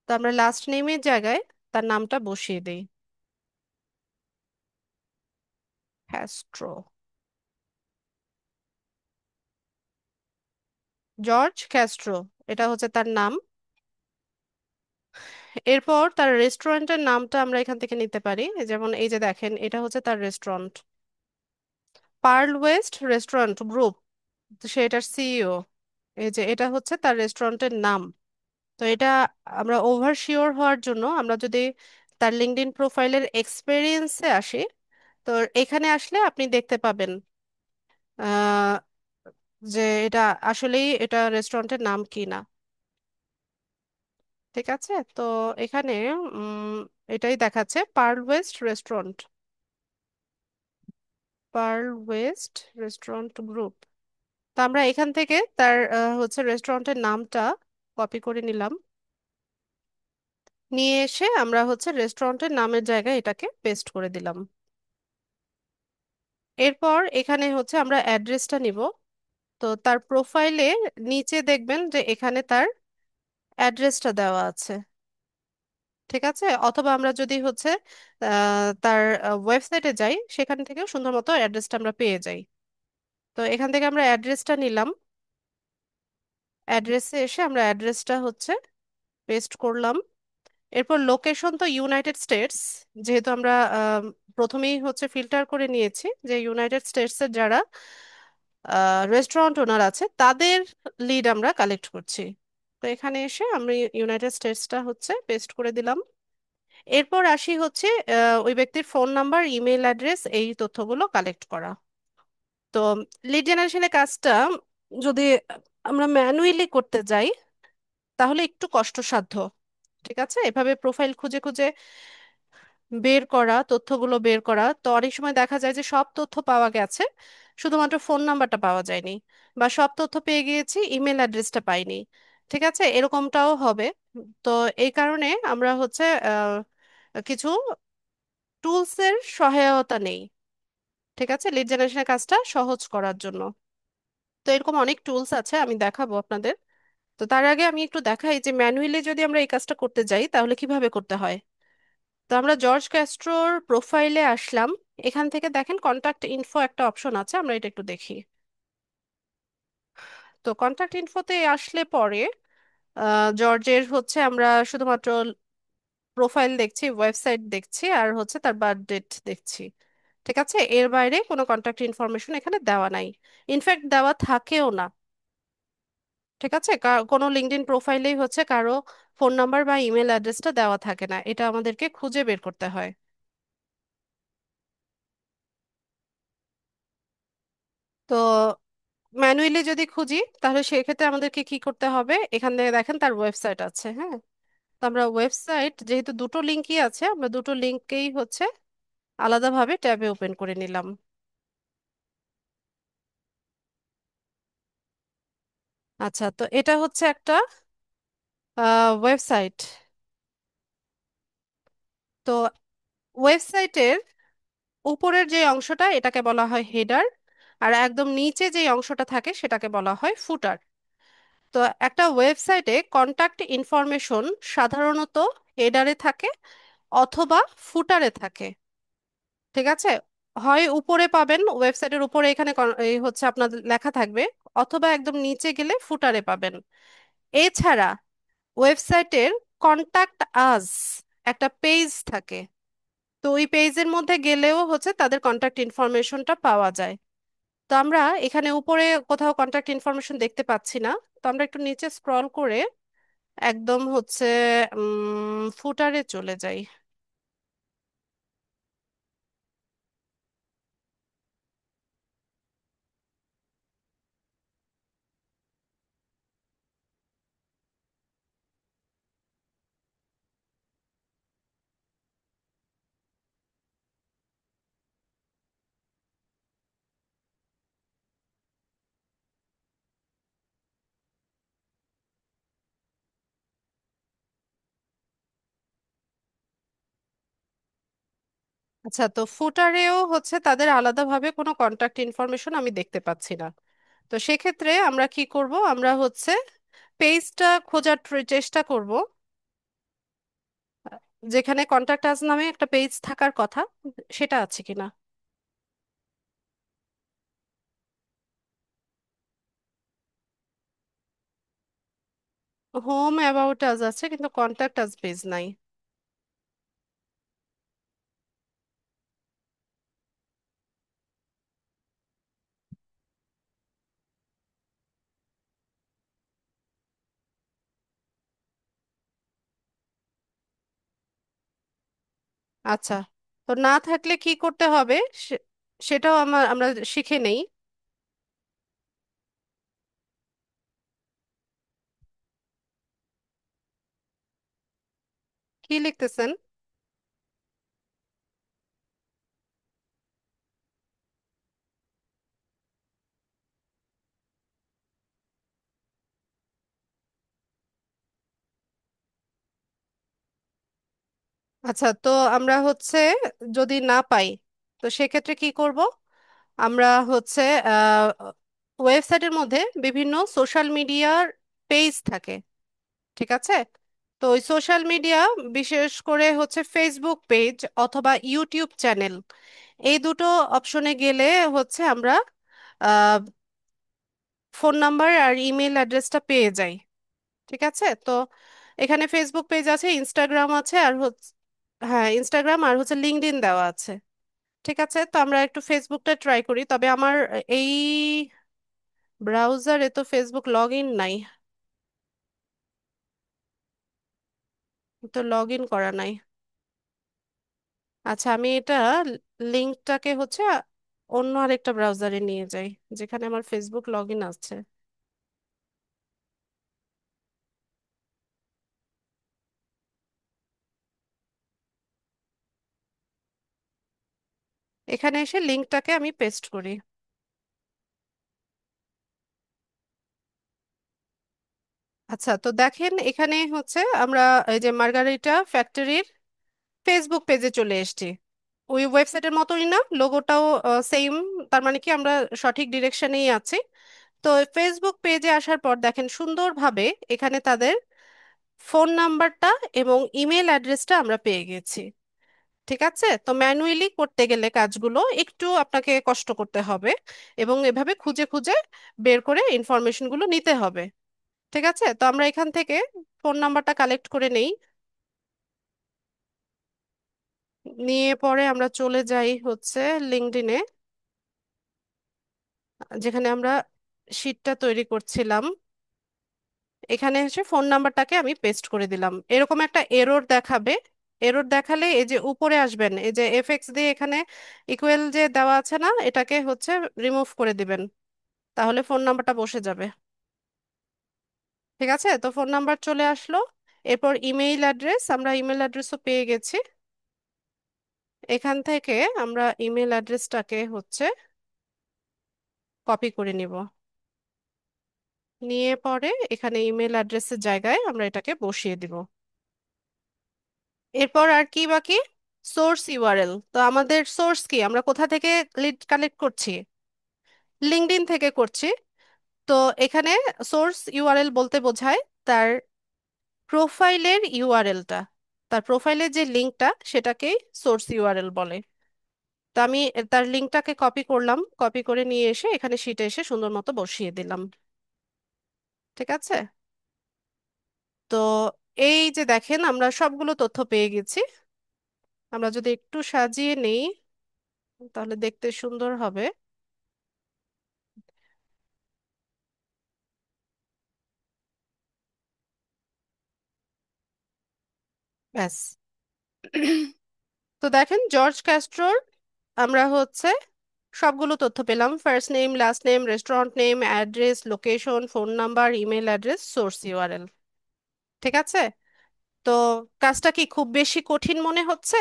[SPEAKER 1] তো আমরা লাস্ট নেমের জায়গায় তার নামটা বসিয়ে দিই, ক্যাস্ট্রো, জর্জ ক্যাস্ট্রো, এটা হচ্ছে তার নাম। এরপর তার রেস্টুরেন্টের নামটা আমরা এখান থেকে নিতে পারি, যেমন এই যে দেখেন এটা হচ্ছে তার restaurant, Pearl West restaurant group, সে এটার সিইও। এই যে এটা হচ্ছে তার রেস্টুরেন্টের নাম। তো এটা আমরা ওভার শিওর হওয়ার জন্য আমরা যদি তার লিঙ্কডইন প্রোফাইলের এক্সপেরিয়েন্সে আসি, তো এখানে আসলে আপনি দেখতে পাবেন আহ, যে এটা আসলেই এটা রেস্টুরেন্টের নাম কি না। ঠিক আছে, তো এখানে উম, এটাই দেখাচ্ছে Pearl West restaurant, Pearl West restaurant group. তো আমরা এখান থেকে তার হচ্ছে রেস্টুরেন্টের নামটা কপি করে নিলাম, নিয়ে এসে আমরা হচ্ছে রেস্টুরেন্টের নামের জায়গায় এটাকে পেস্ট করে দিলাম। এরপর এখানে হচ্ছে আমরা অ্যাড্রেসটা নিব। তো তার প্রোফাইলে নিচে দেখবেন যে এখানে তার অ্যাড্রেসটা দেওয়া আছে। ঠিক আছে, অথবা আমরা যদি হচ্ছে তার ওয়েবসাইটে যাই, সেখান থেকেও সুন্দর মতো অ্যাড্রেসটা আমরা পেয়ে যাই। তো এখান থেকে আমরা অ্যাড্রেসটা নিলাম, অ্যাড্রেসে এসে আমরা অ্যাড্রেসটা হচ্ছে পেস্ট করলাম। এরপর লোকেশন তো ইউনাইটেড স্টেটস, যেহেতু আমরা প্রথমেই হচ্ছে ফিল্টার করে নিয়েছি যে ইউনাইটেড স্টেটসের যারা রেস্টুরেন্ট ওনার আছে তাদের লিড আমরা কালেক্ট করছি। তো এখানে এসে আমি ইউনাইটেড স্টেটসটা হচ্ছে পেস্ট করে দিলাম। এরপর আসি হচ্ছে ওই ব্যক্তির ফোন নাম্বার, ইমেল অ্যাড্রেস, এই তথ্যগুলো কালেক্ট করা। তো লিড জেনারেশনের কাজটা যদি আমরা ম্যানুয়ালি করতে যাই তাহলে একটু কষ্টসাধ্য। ঠিক আছে, এভাবে প্রোফাইল খুঁজে খুঁজে বের করা, তথ্যগুলো বের করা, তো অনেক সময় দেখা যায় যে সব তথ্য পাওয়া গেছে, শুধুমাত্র ফোন নাম্বারটা পাওয়া যায়নি, বা সব তথ্য পেয়ে গিয়েছি, ইমেল অ্যাড্রেসটা পাইনি। ঠিক আছে, এরকমটাও হবে। তো এই কারণে আমরা হচ্ছে কিছু টুলসের সহায়তা নেই। ঠিক আছে, লিড জেনারেশনের কাজটা সহজ করার জন্য। তো এরকম অনেক টুলস আছে, আমি দেখাবো আপনাদের। তো তার আগে আমি একটু দেখাই যে ম্যানুয়ালি যদি আমরা এই কাজটা করতে যাই তাহলে কিভাবে করতে হয়। তো আমরা জর্জ ক্যাস্ট্রোর প্রোফাইলে আসলাম, এখান থেকে দেখেন কন্টাক্ট ইনফো একটা অপশন আছে, আমরা এটা একটু দেখি। তো কন্টাক্ট ইনফোতে আসলে পরে জর্জের হচ্ছে আমরা শুধুমাত্র প্রোফাইল দেখছি, ওয়েবসাইট দেখছি, আর হচ্ছে তার বার্থ ডেট দেখছি। ঠিক আছে, এর বাইরে কোনো কন্টাক্ট ইনফরমেশন এখানে দেওয়া নাই, ইনফ্যাক্ট দেওয়া থাকেও না। ঠিক আছে, কোনো লিঙ্কডইন প্রোফাইলেই হচ্ছে কারো ফোন নাম্বার বা ইমেল অ্যাড্রেসটা দেওয়া থাকে না, এটা আমাদেরকে খুঁজে বের করতে হয়। তো ম্যানুয়ালি যদি খুঁজি তাহলে সেক্ষেত্রে আমাদেরকে কি করতে হবে, এখান থেকে দেখেন তার ওয়েবসাইট আছে, হ্যাঁ। তো আমরা ওয়েবসাইট যেহেতু দুটো লিঙ্কই আছে, আমরা দুটো লিঙ্ককেই হচ্ছে আলাদাভাবে ট্যাবে ওপেন করে নিলাম। আচ্ছা, তো এটা হচ্ছে একটা ওয়েবসাইট। তো ওয়েবসাইটের উপরের যে অংশটা এটাকে বলা হয় হেডার, আর একদম নিচে যে অংশটা থাকে সেটাকে বলা হয় ফুটার। তো একটা ওয়েবসাইটে কন্টাক্ট ইনফরমেশন সাধারণত হেডারে থাকে অথবা ফুটারে থাকে, ঠিক আছে। হয় উপরে পাবেন, ওয়েবসাইটের উপরে এখানে এই হচ্ছে আপনার লেখা থাকবে, অথবা একদম নিচে গেলে ফুটারে পাবেন। এছাড়া ওয়েবসাইটের কন্টাক্ট আস একটা পেজ থাকে। তো ওই পেজের মধ্যে গেলেও হচ্ছে তাদের কন্টাক্ট ইনফরমেশনটা পাওয়া যায়। তো আমরা এখানে উপরে কোথাও কন্টাক্ট ইনফরমেশন দেখতে পাচ্ছি না। তো আমরা একটু নিচে স্ক্রল করে একদম হচ্ছে ফুটারে চলে যাই। আচ্ছা, তো ফুটারেও হচ্ছে তাদের আলাদাভাবে কোনো কন্টাক্ট ইনফরমেশন আমি দেখতে পাচ্ছি না। তো সেক্ষেত্রে আমরা কি করব, আমরা হচ্ছে পেজটা খোঁজার চেষ্টা করব যেখানে কন্টাক্ট আস নামে একটা পেজ থাকার কথা, সেটা আছে কিনা। হোম অ্যাবাউট আস আছে কিন্তু কন্টাক্ট আস পেজ নাই। আচ্ছা, তো না থাকলে কি করতে হবে সে- সেটাও আমরা শিখে নেই। কি লিখতেছেন? আচ্ছা, তো আমরা হচ্ছে যদি না পাই তো সেক্ষেত্রে কি করব, আমরা হচ্ছে ওয়েবসাইটের মধ্যে বিভিন্ন সোশ্যাল মিডিয়ার পেজ থাকে, ঠিক আছে। তো ওই সোশ্যাল মিডিয়া, বিশেষ করে হচ্ছে ফেসবুক পেজ অথবা ইউটিউব চ্যানেল, এই দুটো অপশনে গেলে হচ্ছে আমরা ফোন নাম্বার আর ইমেল অ্যাড্রেসটা পেয়ে যাই, ঠিক আছে। তো এখানে ফেসবুক পেজ আছে, ইনস্টাগ্রাম আছে, আর হচ্ছে, হ্যাঁ ইনস্টাগ্রাম আর হচ্ছে লিঙ্কডইন দেওয়া আছে, ঠিক আছে। তো আমরা একটু ফেসবুকটা ট্রাই করি, তবে আমার এই ব্রাউজারে তো ফেসবুক লগ ইন নাই, তো লগ ইন করা নাই। আচ্ছা, আমি এটা লিঙ্কটাকে হচ্ছে অন্য আরেকটা ব্রাউজারে নিয়ে যাই যেখানে আমার ফেসবুক লগ ইন আছে। এখানে এসে লিঙ্কটাকে আমি পেস্ট করি। আচ্ছা, তো দেখেন এখানে হচ্ছে আমরা এই যে মার্গারিটা ফ্যাক্টরির ফেসবুক পেজে চলে এসেছি। ওই ওয়েবসাইটের মতোই না, লোগোটাও সেম, তার মানে কি আমরা সঠিক ডিরেকশনেই আছি। তো ফেসবুক পেজে আসার পর দেখেন সুন্দরভাবে এখানে তাদের ফোন নাম্বারটা এবং ইমেল অ্যাড্রেসটা আমরা পেয়ে গেছি, ঠিক আছে। তো ম্যানুয়ালি করতে গেলে কাজগুলো একটু আপনাকে কষ্ট করতে হবে এবং এভাবে খুঁজে খুঁজে বের করে ইনফরমেশনগুলো নিতে হবে, ঠিক আছে। তো আমরা এখান থেকে ফোন নাম্বারটা কালেক্ট করে নেই, নিয়ে পরে আমরা চলে যাই হচ্ছে লিঙ্কডইনে, যেখানে আমরা শিটটা তৈরি করছিলাম। এখানে এসে ফোন নাম্বারটাকে আমি পেস্ট করে দিলাম, এরকম একটা এরর দেখাবে। এরর দেখালে এই যে উপরে আসবেন, এই যে এফএক্স দিয়ে এখানে ইকুয়াল যে দেওয়া আছে না, এটাকে হচ্ছে রিমুভ করে দিবেন, তাহলে ফোন নাম্বারটা বসে যাবে। ঠিক আছে, তো ফোন নাম্বার চলে আসলো। এরপর ইমেইল অ্যাড্রেস, আমরা ইমেল অ্যাড্রেসও পেয়ে গেছি। এখান থেকে আমরা ইমেল অ্যাড্রেসটাকে হচ্ছে কপি করে নিব, নিয়ে পরে এখানে ইমেল অ্যাড্রেসের জায়গায় আমরা এটাকে বসিয়ে দিব। এরপর আর কি বাকি? Source URL. তো আমাদের সোর্স কি, আমরা কোথা থেকে লিড কালেক্ট করছি? লিঙ্কডইন থেকে করছি। তো এখানে সোর্স ইউআরএল বলতে বোঝায় তার প্রোফাইলের ইউআরএলটা, তার প্রোফাইলের যে লিঙ্কটা সেটাকেই সোর্স ইউআরএল বলে। তো আমি তার লিঙ্কটাকে কপি করলাম, কপি করে নিয়ে এসে এখানে শিটে এসে সুন্দর মতো বসিয়ে দিলাম। ঠিক আছে, তো এই যে দেখেন আমরা সবগুলো তথ্য পেয়ে গেছি। আমরা যদি একটু সাজিয়ে নেই তাহলে দেখতে সুন্দর হবে। ব্যাস। তো দেখেন জর্জ ক্যাস্ট্রোর আমরা হচ্ছে সবগুলো তথ্য পেলাম, first name, last name, restaurant name, address, location, phone number, email address, source URL. ঠিক আছে, তো কাজটা কি খুব বেশি কঠিন মনে হচ্ছে?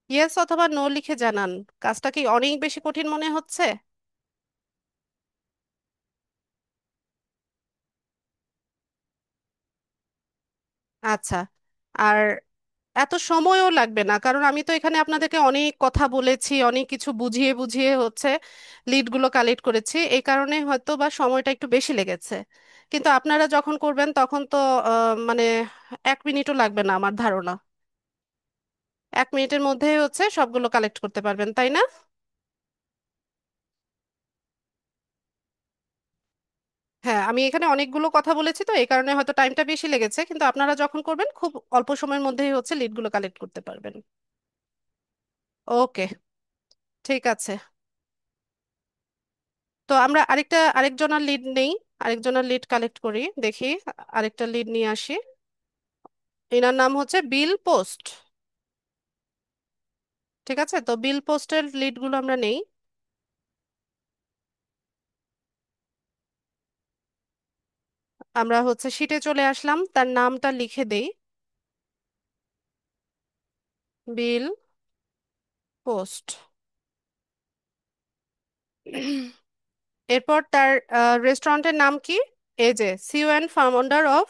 [SPEAKER 1] ইয়েস অথবা নো লিখে জানান, কাজটা কি অনেক বেশি কঠিন মনে হচ্ছে? আচ্ছা, আর এত সময়ও লাগবে না, কারণ আমি তো এখানে আপনাদেরকে অনেক কথা বলেছি, অনেক কিছু বুঝিয়ে বুঝিয়ে হচ্ছে লিডগুলো কালেক্ট করেছি, এই কারণে হয়তো বা সময়টা একটু বেশি লেগেছে। কিন্তু আপনারা যখন করবেন তখন তো মানে 1 মিনিটও লাগবে না আমার ধারণা। 1 মিনিটের মধ্যেই হচ্ছে সবগুলো কালেক্ট করতে পারবেন, তাই না? হ্যাঁ, আমি এখানে অনেকগুলো কথা বলেছি তো এই কারণে হয়তো টাইমটা বেশি লেগেছে, কিন্তু আপনারা যখন করবেন খুব অল্প সময়ের মধ্যেই হচ্ছে লিডগুলো কালেক্ট করতে পারবেন। ওকে, ঠিক আছে। তো আমরা আরেকজনের লিড নেই, আরেকজনের লিড কালেক্ট করি, দেখি। আরেকটা লিড নিয়ে আসি। এনার নাম হচ্ছে বিল পোস্ট। ঠিক আছে, তো বিল পোস্টের লিডগুলো আমরা নেই। আমরা হচ্ছে শিটে চলে আসলাম, তার নামটা লিখে দেই, বিল পোস্ট। এরপর তার রেস্টুরেন্টের নাম কি? এই যে CEO and founder of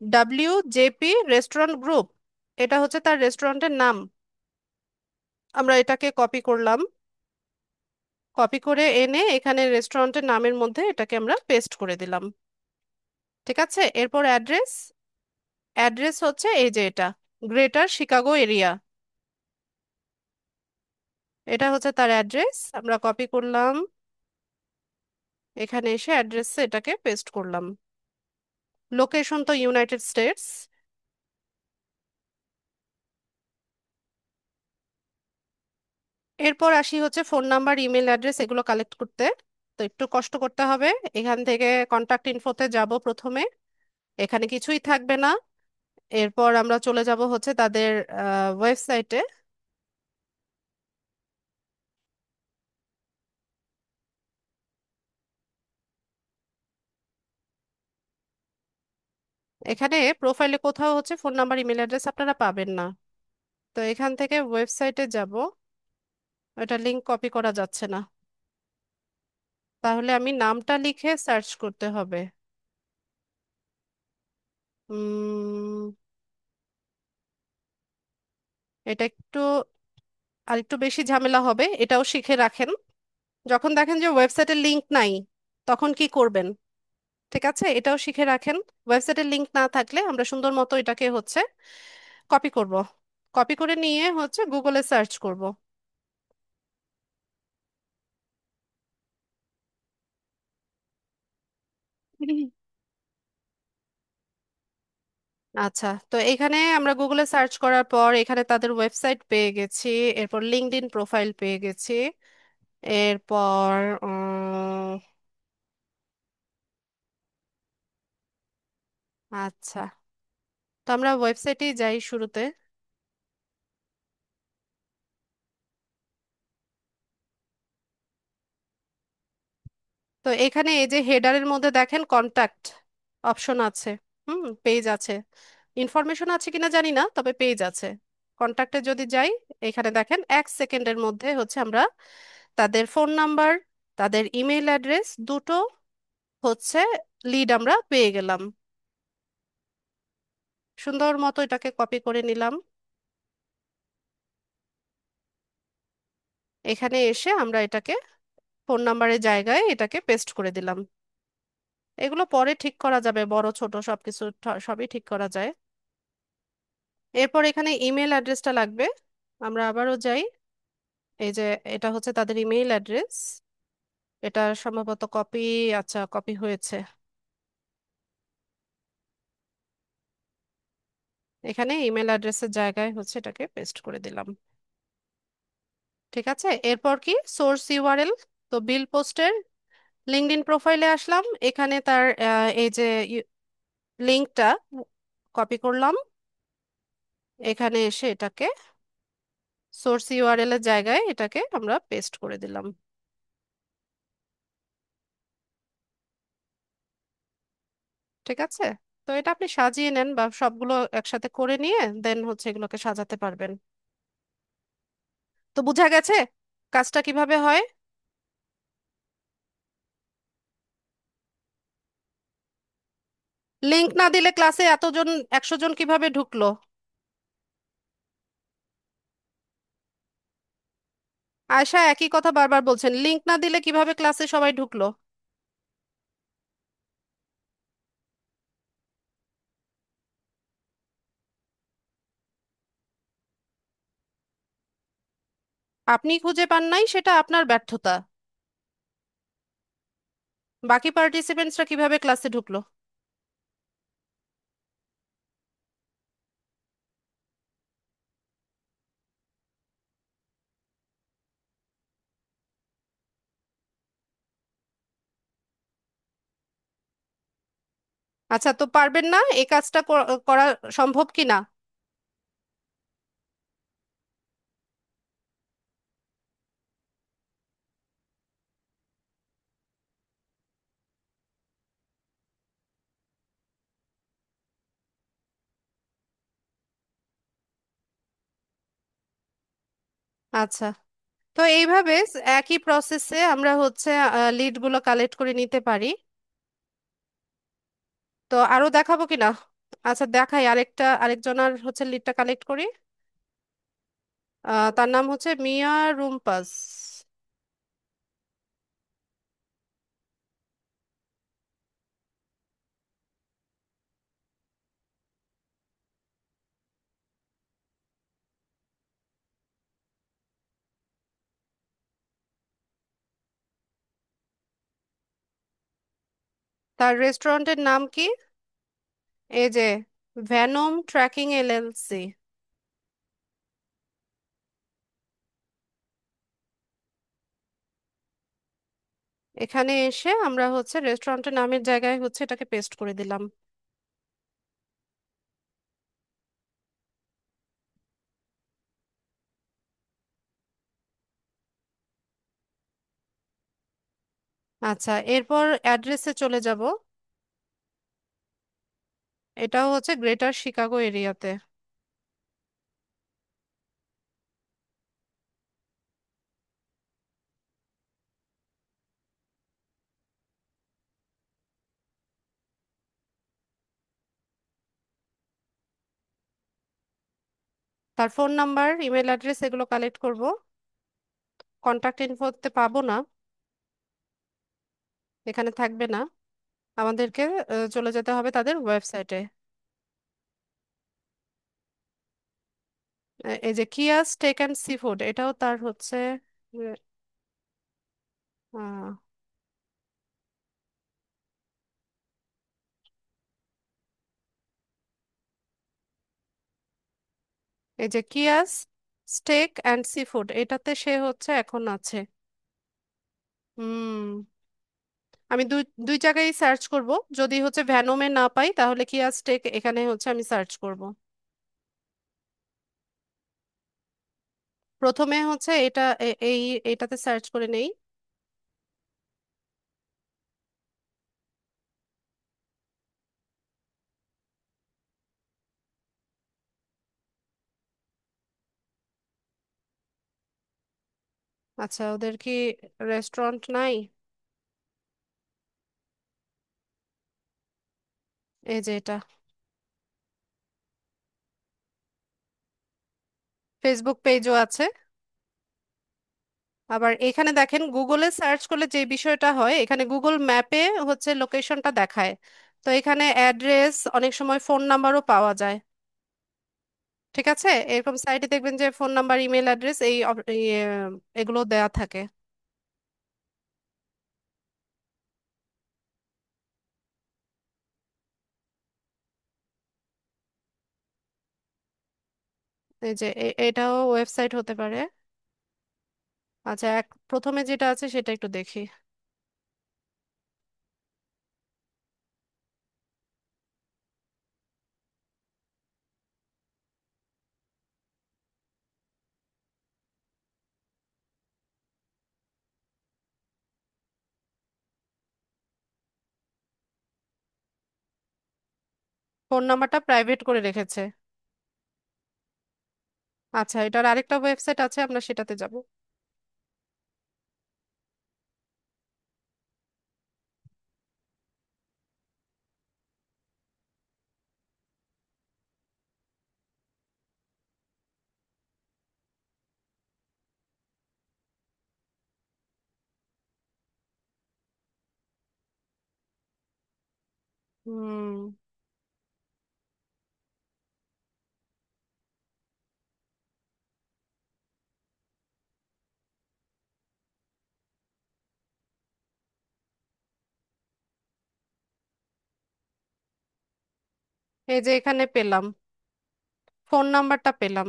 [SPEAKER 1] WJP restaurant group, এটা হচ্ছে তার রেস্টুরেন্টের নাম। আমরা এটাকে কপি করলাম, কপি করে এনে এখানে রেস্টুরেন্টের নামের মধ্যে এটাকে আমরা পেস্ট করে দিলাম। ঠিক আছে, এরপর অ্যাড্রেস। অ্যাড্রেস হচ্ছে এই যে এটা, গ্রেটার শিকাগো এরিয়া, এটা হচ্ছে তার অ্যাড্রেস। আমরা কপি করলাম, এখানে এসে অ্যাড্রেসে এটাকে পেস্ট করলাম। লোকেশন তো ইউনাইটেড স্টেটস। এরপর আসি হচ্ছে ফোন নাম্বার, ইমেল অ্যাড্রেস এগুলো কালেক্ট করতে। তো একটু কষ্ট করতে হবে। এখান থেকে কন্টাক্ট ইনফোতে যাব প্রথমে, এখানে কিছুই থাকবে না। এরপর আমরা চলে যাব হচ্ছে তাদের ওয়েবসাইটে। এখানে প্রোফাইলে কোথাও হচ্ছে ফোন নাম্বার, ইমেল অ্যাড্রেস আপনারা পাবেন না। তো এখান থেকে ওয়েবসাইটে যাব, এটা লিংক কপি করা যাচ্ছে না, তাহলে আমি নামটা লিখে সার্চ করতে হবে। উম, এটা একটু আরেকটু বেশি ঝামেলা হবে, এটাও শিখে রাখেন। যখন দেখেন যে ওয়েবসাইটের লিংক নাই তখন কি করবেন? ঠিক আছে, এটাও শিখে রাখেন। ওয়েবসাইটের লিংক না থাকলে আমরা সুন্দর মতো এটাকে হচ্ছে কপি করব, কপি করে নিয়ে হচ্ছে গুগলে সার্চ করব। আচ্ছা, তো এখানে আমরা গুগলে সার্চ করার পর এখানে তাদের ওয়েবসাইট পেয়ে গেছি, এরপর লিঙ্কডইন প্রোফাইল পেয়ে গেছি। এরপর আচ্ছা, তো আমরা ওয়েবসাইটেই যাই শুরুতে। তো এখানে এই যে হেডারের মধ্যে দেখেন কন্টাক্ট অপশন আছে, পেজ আছে, ইনফরমেশন আছে কিনা জানি না, তবে পেজ আছে। কন্টাক্টে যদি যাই, এখানে দেখেন 1 সেকেন্ডের মধ্যে হচ্ছে আমরা তাদের ফোন নাম্বার, তাদের ইমেল অ্যাড্রেস দুটো হচ্ছে লিড আমরা পেয়ে গেলাম। সুন্দর মতো এটাকে কপি করে নিলাম। এখানে এসে আমরা এটাকে ফোন নাম্বারের জায়গায় এটাকে পেস্ট করে দিলাম। এগুলো পরে ঠিক করা যাবে, বড় ছোট সবকিছু সবই ঠিক করা যায়। এরপর এখানে ইমেল অ্যাড্রেসটা লাগবে। আমরা আবারও যাই, এই যে এটা হচ্ছে তাদের ইমেল অ্যাড্রেস। এটা সম্ভবত কপি, আচ্ছা কপি হয়েছে। এখানে ইমেল অ্যাড্রেসের জায়গায় হচ্ছে এটাকে পেস্ট করে দিলাম। ঠিক আছে, এরপর কি সোর্স ইউআরএল। তো বিল পোস্টের লিঙ্কডইন প্রোফাইলে আসলাম, এখানে তার এই যে লিঙ্কটা কপি করলাম। এখানে এসে এটাকে সোর্স ইউআরএল এর জায়গায় এটাকে আমরা পেস্ট করে দিলাম। ঠিক আছে, তো এটা আপনি সাজিয়ে নেন বা সবগুলো একসাথে করে নিয়ে দেন হচ্ছে এগুলোকে সাজাতে পারবেন। তো বুঝা গেছে কাজটা কিভাবে হয়। লিংক না দিলে ক্লাসে এতজন, 100 জন কিভাবে ঢুকলো? আয়শা একই কথা বারবার বলছেন, লিংক না দিলে কিভাবে ক্লাসে সবাই ঢুকলো? আপনি খুঁজে পান নাই, সেটা আপনার ব্যর্থতা। বাকি পার্টিসিপেন্টসরা কিভাবে ক্লাসে ঢুকলো? আচ্ছা, তো পারবেন না এই কাজটা করা সম্ভব কি না? আচ্ছা, তো এইভাবে একই প্রসেসে আমরা হচ্ছে লিড গুলো কালেক্ট করে নিতে পারি। তো আরো দেখাবো কিনা? আচ্ছা দেখাই, আরেকজনের হচ্ছে লিডটা কালেক্ট করি। তার নাম হচ্ছে মিয়া রুম্পাস। তার রেস্টুরেন্টের নাম কি? এই যে ভ্যানম ট্র্যাকিং এলএলসি। এখানে এসে আমরা হচ্ছে রেস্টুরেন্টের নামের জায়গায় হচ্ছে এটাকে পেস্ট করে দিলাম। আচ্ছা, এরপর অ্যাড্রেসে চলে যাব। এটাও হচ্ছে গ্রেটার শিকাগো এরিয়াতে। তার ফোন নাম্বার, ইমেল অ্যাড্রেস এগুলো কালেক্ট করব। কন্ট্যাক্ট ইনফোতে পাবো না, এখানে থাকবে না। আমাদেরকে চলে যেতে হবে তাদের ওয়েবসাইটে। এই যে কিয়াস টেক অ্যান্ড সি ফুড, এটাও তার হচ্ছে আহ, এই যে কিয়াস স্টেক অ্যান্ড সি ফুড, এটাতে সে হচ্ছে এখন আছে। হুম, আমি দুই দুই জায়গায় সার্চ করব। যদি হচ্ছে ভ্যানোমে না পাই তাহলে কিয়া স্টেক এখানে হচ্ছে আমি সার্চ করব। প্রথমে হচ্ছে এটা এটাতে সার্চ করে নেই। আচ্ছা, ওদের কি রেস্টুরেন্ট নাই? এই যে এটা ফেসবুক পেজও আছে। আবার এখানে দেখেন গুগলে সার্চ করলে যে বিষয়টা হয়, এখানে গুগল ম্যাপে হচ্ছে লোকেশনটা দেখায়। তো এখানে অ্যাড্রেস, অনেক সময় ফোন নাম্বারও পাওয়া যায়। ঠিক আছে, এরকম সাইটে দেখবেন যে ফোন নাম্বার, ইমেল অ্যাড্রেস এগুলো দেয়া থাকে। এই যে এটাও ওয়েবসাইট হতে পারে। আচ্ছা, প্রথমে যেটা আছে সেটা একটু দেখি। ফোন নাম্বারটা প্রাইভেট করে রেখেছে। আচ্ছা, এটার আরেকটা ওয়েবসাইট আছে, আমরা সেটাতে যাব। হুম। এই যে এখানে পেলাম, ফোন নাম্বারটা পেলাম।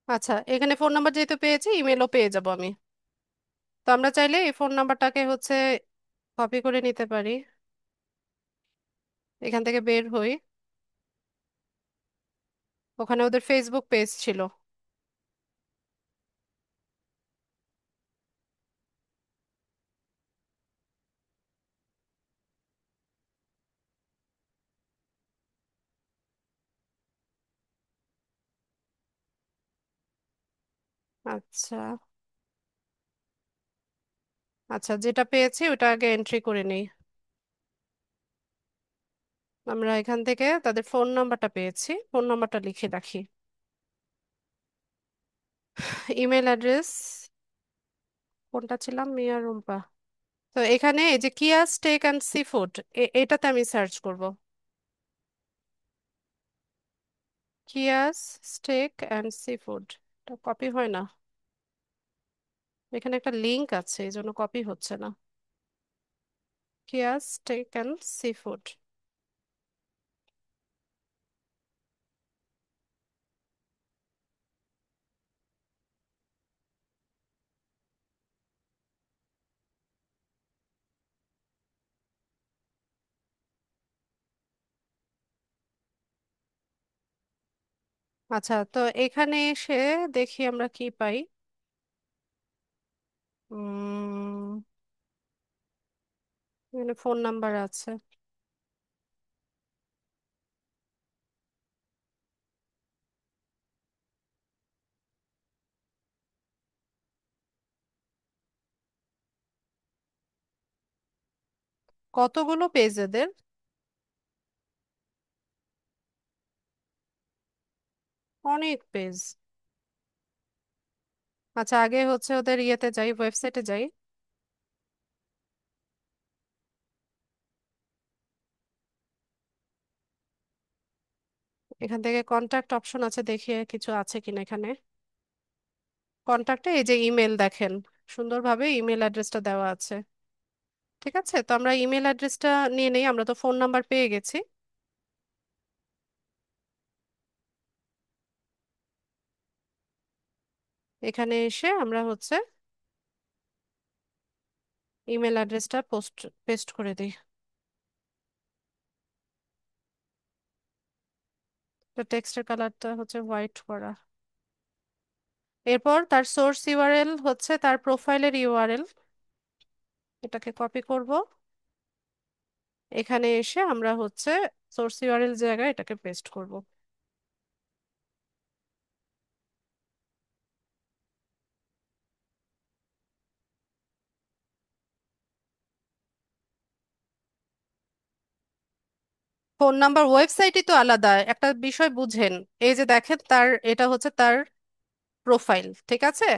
[SPEAKER 1] আচ্ছা, এখানে ফোন নাম্বার যেহেতু পেয়েছি, ইমেলও পেয়ে যাব আমি। তো আমরা চাইলে এই ফোন নাম্বারটাকে হচ্ছে কপি করে নিতে পারি। এখান থেকে বের হই। ওখানে ওদের ফেসবুক পেজ ছিল। আচ্ছা। আচ্ছা, যেটা পেয়েছি ওটা আগে এন্ট্রি করে নেই। আমরা এখান থেকে তাদের ফোন নাম্বারটা পেয়েছি, ফোন নাম্বারটা লিখে রাখি। ইমেল অ্যাড্রেস কোনটা ছিলাম, মিয়া রুম্পা। তো এখানে এই যে কিয়া স্টেক অ্যান্ড সি ফুড, এটাতে আমি সার্চ করব। কিয়াস স্টেক অ্যান্ড সি ফুড, এটা কপি হয় না। এখানে একটা লিংক আছে, এই জন্য কপি হচ্ছে না। কিয়াস স্টেক অ্যান্ড সি ফুড। আচ্ছা, তো এখানে এসে দেখি আমরা কি পাই। উম এখানে ফোন নাম্বার আছে। কতগুলো পেজ এদের? অনেক পেজ। আচ্ছা, আগে হচ্ছে ওদের ইয়েতে যাই, ওয়েবসাইটে যাই। এখান থেকে কন্ট্যাক্ট অপশন আছে, দেখি কিছু আছে কিনা এখানে। কন্ট্যাক্টে এই যে ইমেল দেখেন, সুন্দরভাবে ইমেল অ্যাড্রেসটা দেওয়া আছে। ঠিক আছে, তো আমরা ইমেল অ্যাড্রেসটা নিয়ে নেই, আমরা তো ফোন নাম্বার পেয়ে গেছি। এখানে এসে আমরা হচ্ছে ইমেল অ্যাড্রেসটা পেস্ট করে দিই। তো টেক্সটের কালারটা হচ্ছে হোয়াইট করা। এরপর তার সোর্স ইউআরএল হচ্ছে তার প্রোফাইলের ইউআরএল, এটাকে কপি করব। এখানে এসে আমরা হচ্ছে সোর্স ইউআরএল জায়গায় এটাকে পেস্ট করব। ফোন নাম্বার, ওয়েবসাইটই তো আলাদা, একটা বিষয় বুঝেন। এই যে দেখেন তার, এটা হচ্ছে তার প্রোফাইল, ঠিক আছে?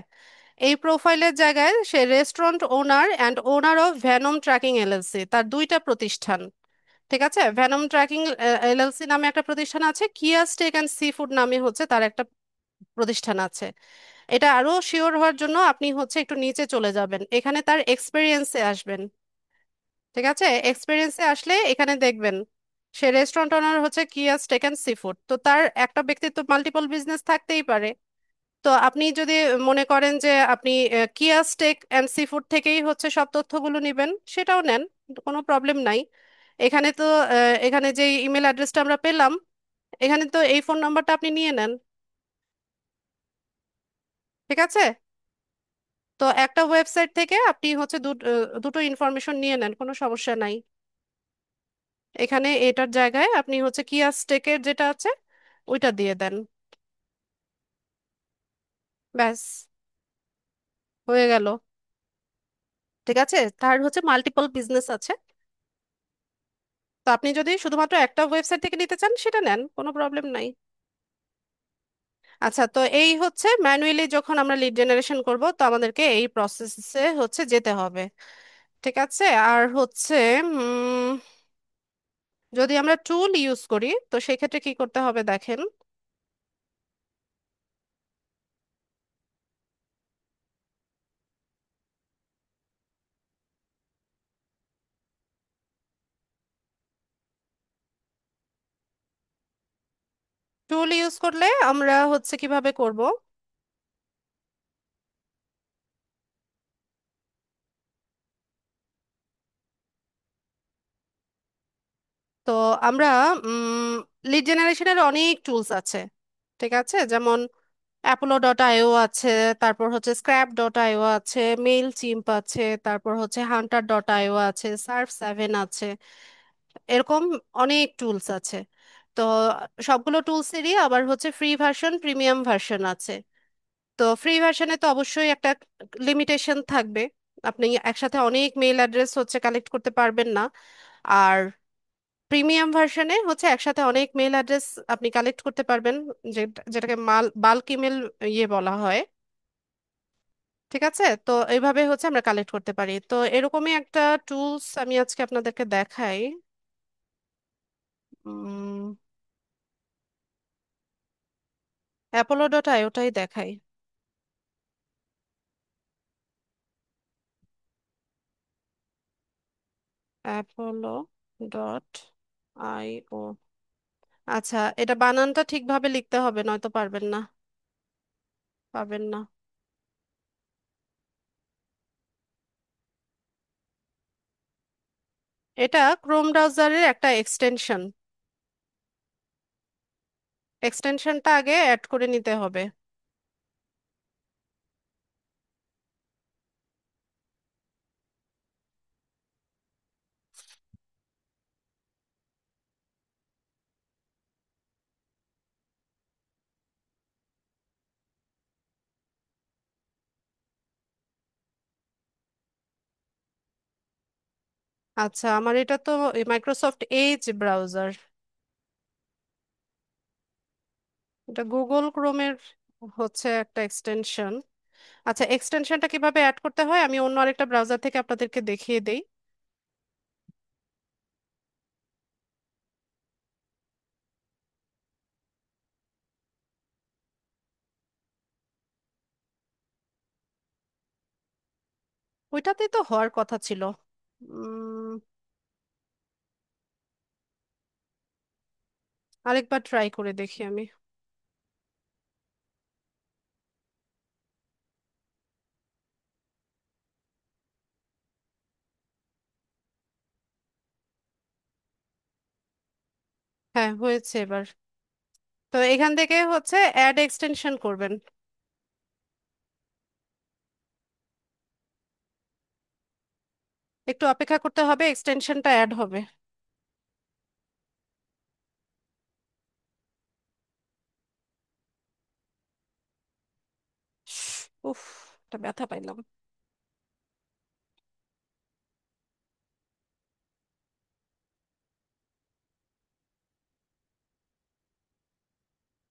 [SPEAKER 1] এই প্রোফাইলের জায়গায় সে restaurant owner and owner of venom trucking LLC, তার দুইটা প্রতিষ্ঠান। ঠিক আছে, ভ্যানম ট্র্যাকিং এলএলসি নামে একটা প্রতিষ্ঠান আছে, কিয়া স্টেক অ্যান্ড সি ফুড নামে হচ্ছে তার একটা প্রতিষ্ঠান আছে। এটা আরো শিওর হওয়ার জন্য আপনি হচ্ছে একটু নিচে চলে যাবেন, এখানে তার এক্সপেরিয়েন্সে আসবেন। ঠিক আছে, এক্সপেরিয়েন্সে আসলে এখানে দেখবেন সে রেস্টুরেন্ট ওনার হচ্ছে কিয়া স্টেক অ্যান্ড সি ফুড। তো তার একটা ব্যক্তির তো মাল্টিপল বিজনেস থাকতেই পারে। তো আপনি যদি মনে করেন যে আপনি কিয়া স্টেক অ্যান্ড সি ফুড থেকেই হচ্ছে সব তথ্যগুলো নেবেন, সেটাও নেন, কোনো প্রবলেম নাই। এখানে তো এখানে যে ইমেল অ্যাড্রেসটা আমরা পেলাম, এখানে তো এই ফোন নাম্বারটা আপনি নিয়ে নেন। ঠিক আছে, তো একটা ওয়েবসাইট থেকে আপনি হচ্ছে দুটো ইনফরমেশন নিয়ে নেন, কোনো সমস্যা নাই। এখানে এটার জায়গায় আপনি হচ্ছে কিয়া স্টেকের যেটা আছে ওইটা দিয়ে দেন। ব্যাস, হয়ে গেল। ঠিক আছে, তার হচ্ছে মাল্টিপল বিজনেস আছে। তো আপনি যদি শুধুমাত্র একটা ওয়েবসাইট থেকে নিতে চান সেটা নেন, কোনো প্রবলেম নাই। আচ্ছা, তো এই হচ্ছে ম্যানুয়ালি যখন আমরা লিড জেনারেশন করব, তো আমাদেরকে এই প্রসেসে হচ্ছে যেতে হবে। ঠিক আছে, আর হচ্ছে উম, যদি আমরা টুল ইউজ করি তো সেই ক্ষেত্রে কি করতে হবে দেখেন। টুল ইউজ করলে আমরা হচ্ছে কিভাবে করব, তো আমরা লিড জেনারেশনের অনেক টুলস আছে। ঠিক আছে, যেমন অ্যাপোলো ডট আইও আছে, তারপর হচ্ছে স্ক্র্যাপ ডট আইও আছে, মেইল চিম্প আছে, তারপর হচ্ছে হান্টার ডট আইও আছে, সার্ভ সেভেন আছে। এরকম অনেক টুলস আছে। তো সবগুলো টুলসেরই আবার হচ্ছে ফ্রি ভার্সন, প্রিমিয়াম ভার্সন আছে। তো ফ্রি ভার্সনে তো অবশ্যই একটা লিমিটেশন থাকবে, আপনি একসাথে অনেক মেইল অ্যাড্রেস হচ্ছে কালেক্ট করতে পারবেন না। আর প্রিমিয়াম ভার্সনে হচ্ছে একসাথে অনেক মেইল অ্যাড্রেস আপনি কালেক্ট করতে পারবেন, যেটাকে বাল্ক ইমেল ইয়ে বলা হয়। ঠিক আছে, তো এইভাবে হচ্ছে আমরা কালেক্ট করতে পারি। তো এরকমই একটা টুলস আমি আজকে আপনাদেরকে দেখাই। অ্যাপোলো ডট আইওটাই দেখাই। অ্যাপোলো ডট আইও। আচ্ছা, এটা বানানটা ঠিকভাবে লিখতে হবে, নয়তো পারবেন না, পাবেন না। এটা ক্রোম ব্রাউজারের একটা এক্সটেনশন, এক্সটেনশনটা আগে অ্যাড করে নিতে হবে। আচ্ছা, আমার এটা তো মাইক্রোসফট এজ ব্রাউজার, এটা গুগল ক্রোমের হচ্ছে একটা এক্সটেনশন। আচ্ছা, এক্সটেনশনটা কিভাবে অ্যাড করতে হয় আমি অন্য আরেকটা ব্রাউজার থেকে আপনাদেরকে দেখিয়ে দেই। ওইটাতেই তো হওয়ার কথা ছিল। উম, আরেকবার ট্রাই করে দেখি আমি। হ্যাঁ, হয়েছে এবার। তো এখান থেকে হচ্ছে অ্যাড এক্সটেনশন করবেন। একটু অপেক্ষা করতে হবে, এক্সটেনশনটা অ্যাড হবে। উফ, একটা ব্যথা পাইলাম।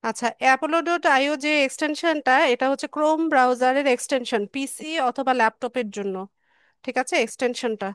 [SPEAKER 1] আচ্ছা, অ্যাপোলো.io যে এক্সটেনশনটা, এটা হচ্ছে ক্রোম ব্রাউজারের এক্সটেনশন, পিসি অথবা ল্যাপটপের জন্য। ঠিক আছে, এক্সটেনশনটা।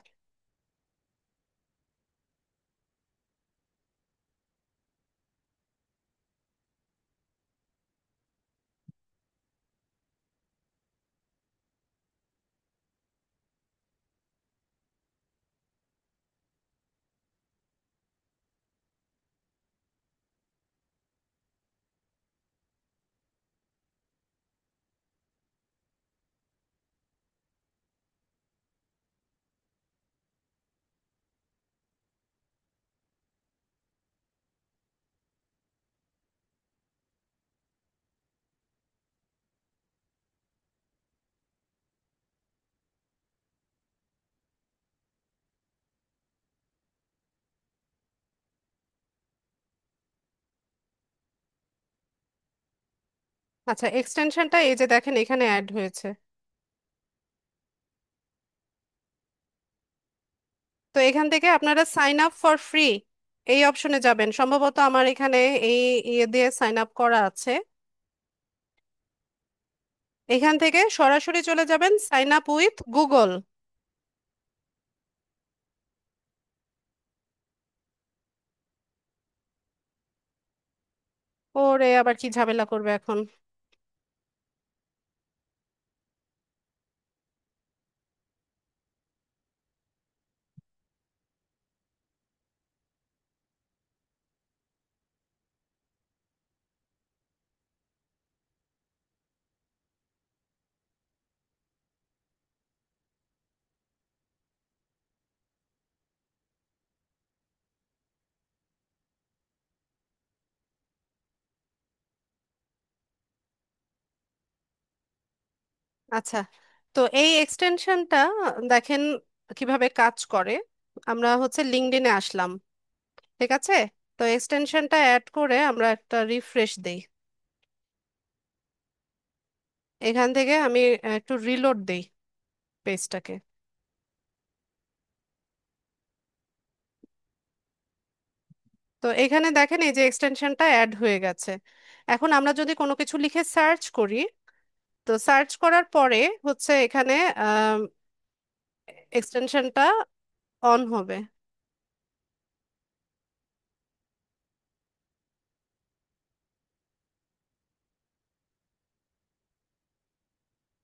[SPEAKER 1] আচ্ছা, এক্সটেনশনটা এই যে দেখেন এখানে অ্যাড হয়েছে। তো এখান থেকে আপনারা সাইন আপ ফর ফ্রি এই অপশনে যাবেন, সম্ভবত আমার এখানে এই ইয়ে দিয়ে সাইন আপ করা আছে। এখান থেকে সরাসরি চলে যাবেন সাইন আপ উইথ গুগল। ওরে, আবার কি ঝামেলা করবে এখন। আচ্ছা, তো এই এক্সটেনশনটা দেখেন কিভাবে কাজ করে। আমরা হচ্ছে লিঙ্কডইনে আসলাম। ঠিক আছে, তো এক্সটেনশনটা অ্যাড করে আমরা একটা রিফ্রেশ দেই। এখান থেকে আমি একটু রিলোড দেই পেজটাকে। তো এখানে দেখেন এই যে এক্সটেনশনটা অ্যাড হয়ে গেছে। এখন আমরা যদি কোনো কিছু লিখে সার্চ করি, তো সার্চ করার পরে হচ্ছে এখানে এক্সটেনশনটা অন হবে।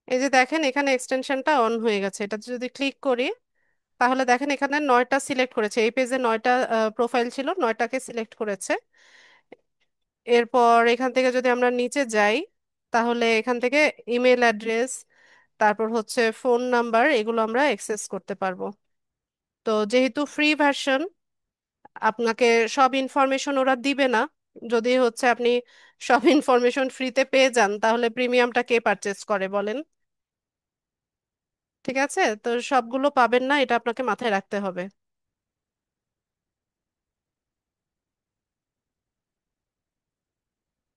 [SPEAKER 1] এই যে দেখেন এখানে এক্সটেনশনটা অন হয়ে গেছে, এটা যদি ক্লিক করি তাহলে দেখেন এখানে 9টা সিলেক্ট করেছে। এই পেজে 9টা প্রোফাইল ছিল, 9টাকে সিলেক্ট করেছে। এরপর এখান থেকে যদি আমরা নিচে যাই, তাহলে এখান থেকে ইমেল অ্যাড্রেস, তারপর হচ্ছে ফোন নাম্বার, এগুলো আমরা অ্যাক্সেস করতে পারবো। তো যেহেতু ফ্রি ভার্সন, আপনাকে সব ইনফরমেশন ওরা দিবে না। যদি হচ্ছে আপনি সব ইনফরমেশন ফ্রিতে পেয়ে যান, তাহলে প্রিমিয়ামটা কে পারচেস করে বলেন। ঠিক আছে, তো সবগুলো পাবেন না, এটা আপনাকে মাথায় রাখতে হবে।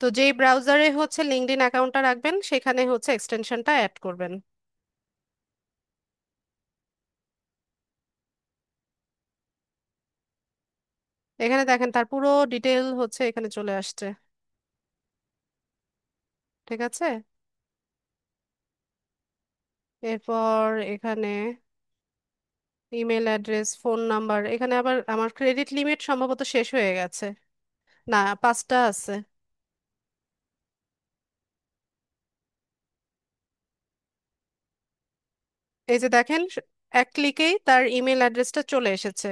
[SPEAKER 1] তো যেই ব্রাউজারে হচ্ছে লিঙ্কডইন অ্যাকাউন্টটা রাখবেন, সেখানে হচ্ছে এক্সটেনশনটা অ্যাড করবেন। এখানে দেখেন তার পুরো ডিটেল হচ্ছে এখানে চলে আসছে। ঠিক আছে, এরপর এখানে ইমেল অ্যাড্রেস, ফোন নাম্বার, এখানে আবার আমার ক্রেডিট লিমিট সম্ভবত শেষ হয়ে গেছে। না, 5টা আছে। এই যে দেখেন এক ক্লিকেই তার ইমেল অ্যাড্রেসটা চলে এসেছে।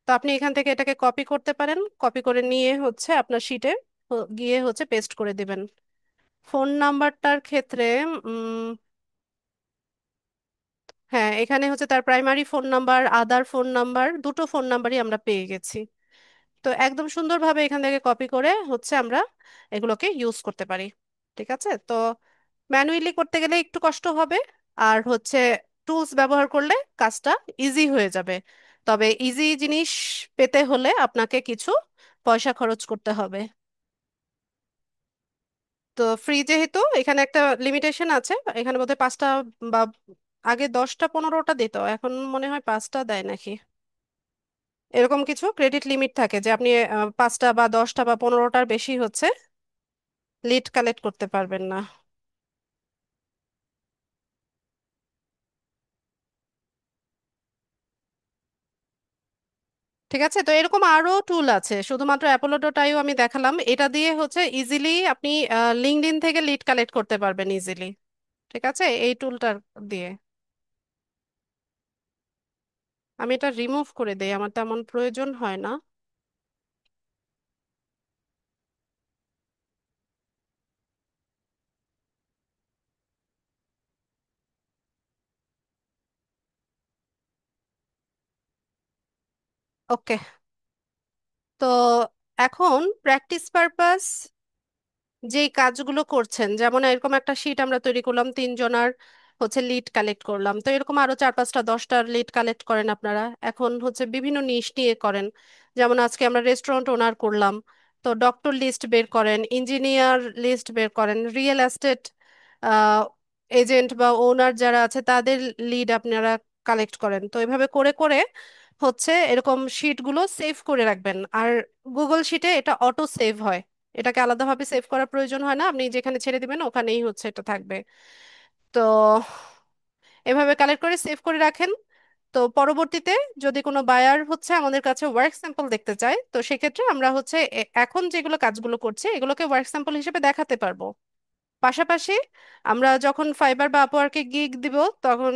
[SPEAKER 1] তো আপনি এখান থেকে এটাকে কপি করতে পারেন, কপি করে নিয়ে হচ্ছে আপনার শিটে গিয়ে হচ্ছে পেস্ট করে দিবেন। ফোন নাম্বারটার ক্ষেত্রে উম, হ্যাঁ, এখানে হচ্ছে তার প্রাইমারি ফোন নাম্বার, আদার ফোন নাম্বার, দুটো ফোন নাম্বারই আমরা পেয়ে গেছি। তো একদম সুন্দরভাবে এখান থেকে কপি করে হচ্ছে আমরা এগুলোকে ইউজ করতে পারি। ঠিক আছে, তো ম্যানুয়ালি করতে গেলে একটু কষ্ট হবে, আর হচ্ছে টুলস ব্যবহার করলে কাজটা ইজি হয়ে যাবে। তবে ইজি জিনিস পেতে হলে আপনাকে কিছু পয়সা খরচ করতে হবে। তো ফ্রি যেহেতু, এখানে একটা লিমিটেশন আছে, এখানে বোধহয় 5টা বা আগে 10টা 15টা দিত, এখন মনে হয় 5টা দেয় নাকি, এরকম কিছু ক্রেডিট লিমিট থাকে যে আপনি 5টা বা 10টা বা 15টার বেশি হচ্ছে লিড কালেক্ট করতে পারবেন না। ঠিক আছে, তো এরকম আরো টুল আছে, শুধুমাত্র অ্যাপোলোটোটাইও আমি দেখালাম, এটা দিয়ে হচ্ছে ইজিলি আপনি লিঙ্কডইন থেকে লিড কালেক্ট করতে পারবেন ইজিলি। ঠিক আছে, এই টুলটা দিয়ে। আমি এটা রিমুভ করে দেই, আমার তেমন প্রয়োজন হয় না। ওকে, তো এখন প্র্যাকটিস পারপাস যেই কাজগুলো করছেন, যেমন এরকম একটা শিট আমরা তৈরি করলাম, 3জনার হচ্ছে লিড কালেক্ট করলাম, তো এরকম আরো 4 5টা 10টার লিড কালেক্ট করেন আপনারা। এখন হচ্ছে বিভিন্ন নিশ নিয়ে করেন, যেমন আজকে আমরা রেস্টুরেন্ট ওনার করলাম, তো ডক্টর লিস্ট বের করেন, ইঞ্জিনিয়ার লিস্ট বের করেন, রিয়েল এস্টেট এজেন্ট বা ওনার যারা আছে তাদের লিড আপনারা কালেক্ট করেন। তো এভাবে করে করে হচ্ছে এরকম শিটগুলো সেভ করে রাখবেন, আর গুগল শিটে এটা অটো সেভ হয়, এটাকে আলাদাভাবে সেভ করার প্রয়োজন হয় না, আপনি যেখানে ছেড়ে দিবেন ওখানেই হচ্ছে এটা থাকবে। তো এভাবে কালেক্ট করে সেভ করে রাখেন। তো পরবর্তীতে যদি কোনো বায়ার হচ্ছে আমাদের কাছে ওয়ার্ক স্যাম্পল দেখতে চায়, তো সেক্ষেত্রে আমরা হচ্ছে এখন যেগুলো কাজগুলো করছি এগুলোকে ওয়ার্ক স্যাম্পল হিসেবে দেখাতে পারবো। পাশাপাশি আমরা যখন ফাইবার বা আপওয়ার্কে গিগ দিব, তখন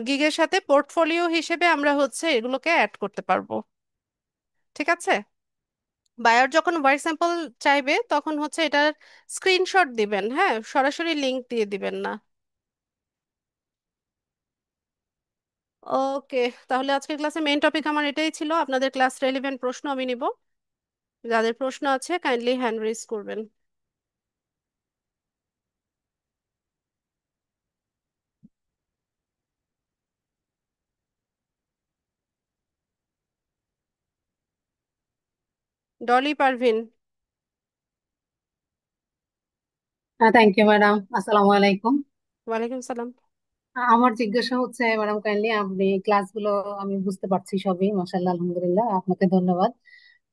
[SPEAKER 1] গিগের সাথে পোর্টফোলিও হিসেবে আমরা হচ্ছে এগুলোকে অ্যাড করতে পারবো। ঠিক আছে, বায়ার যখন ওয়ার্ক স্যাম্পল চাইবে তখন হচ্ছে এটার স্ক্রিনশট দিবেন, হ্যাঁ, সরাসরি লিংক দিয়ে দিবেন না। ওকে, তাহলে আজকের ক্লাসে মেইন টপিক আমার এটাই ছিল, আপনাদের ক্লাস রেলিভেন্ট প্রশ্ন আমি নিব, যাদের প্রশ্ন আছে কাইন্ডলি হ্যান্ড রেজ করবেন। ডলি পারভিন।
[SPEAKER 2] হ্যাঁ, থ্যাংক ইউ ম্যাডাম। আসসালামু আলাইকুম।
[SPEAKER 1] ওয়ালাইকুম সালাম।
[SPEAKER 2] আমার জিজ্ঞাসা হচ্ছে ম্যাডাম, কাইন্ডলি আপনি ক্লাসগুলো আমি বুঝতে পারছি সবই, মাশাআল্লাহ, আলহামদুলিল্লাহ, আপনাকে ধন্যবাদ।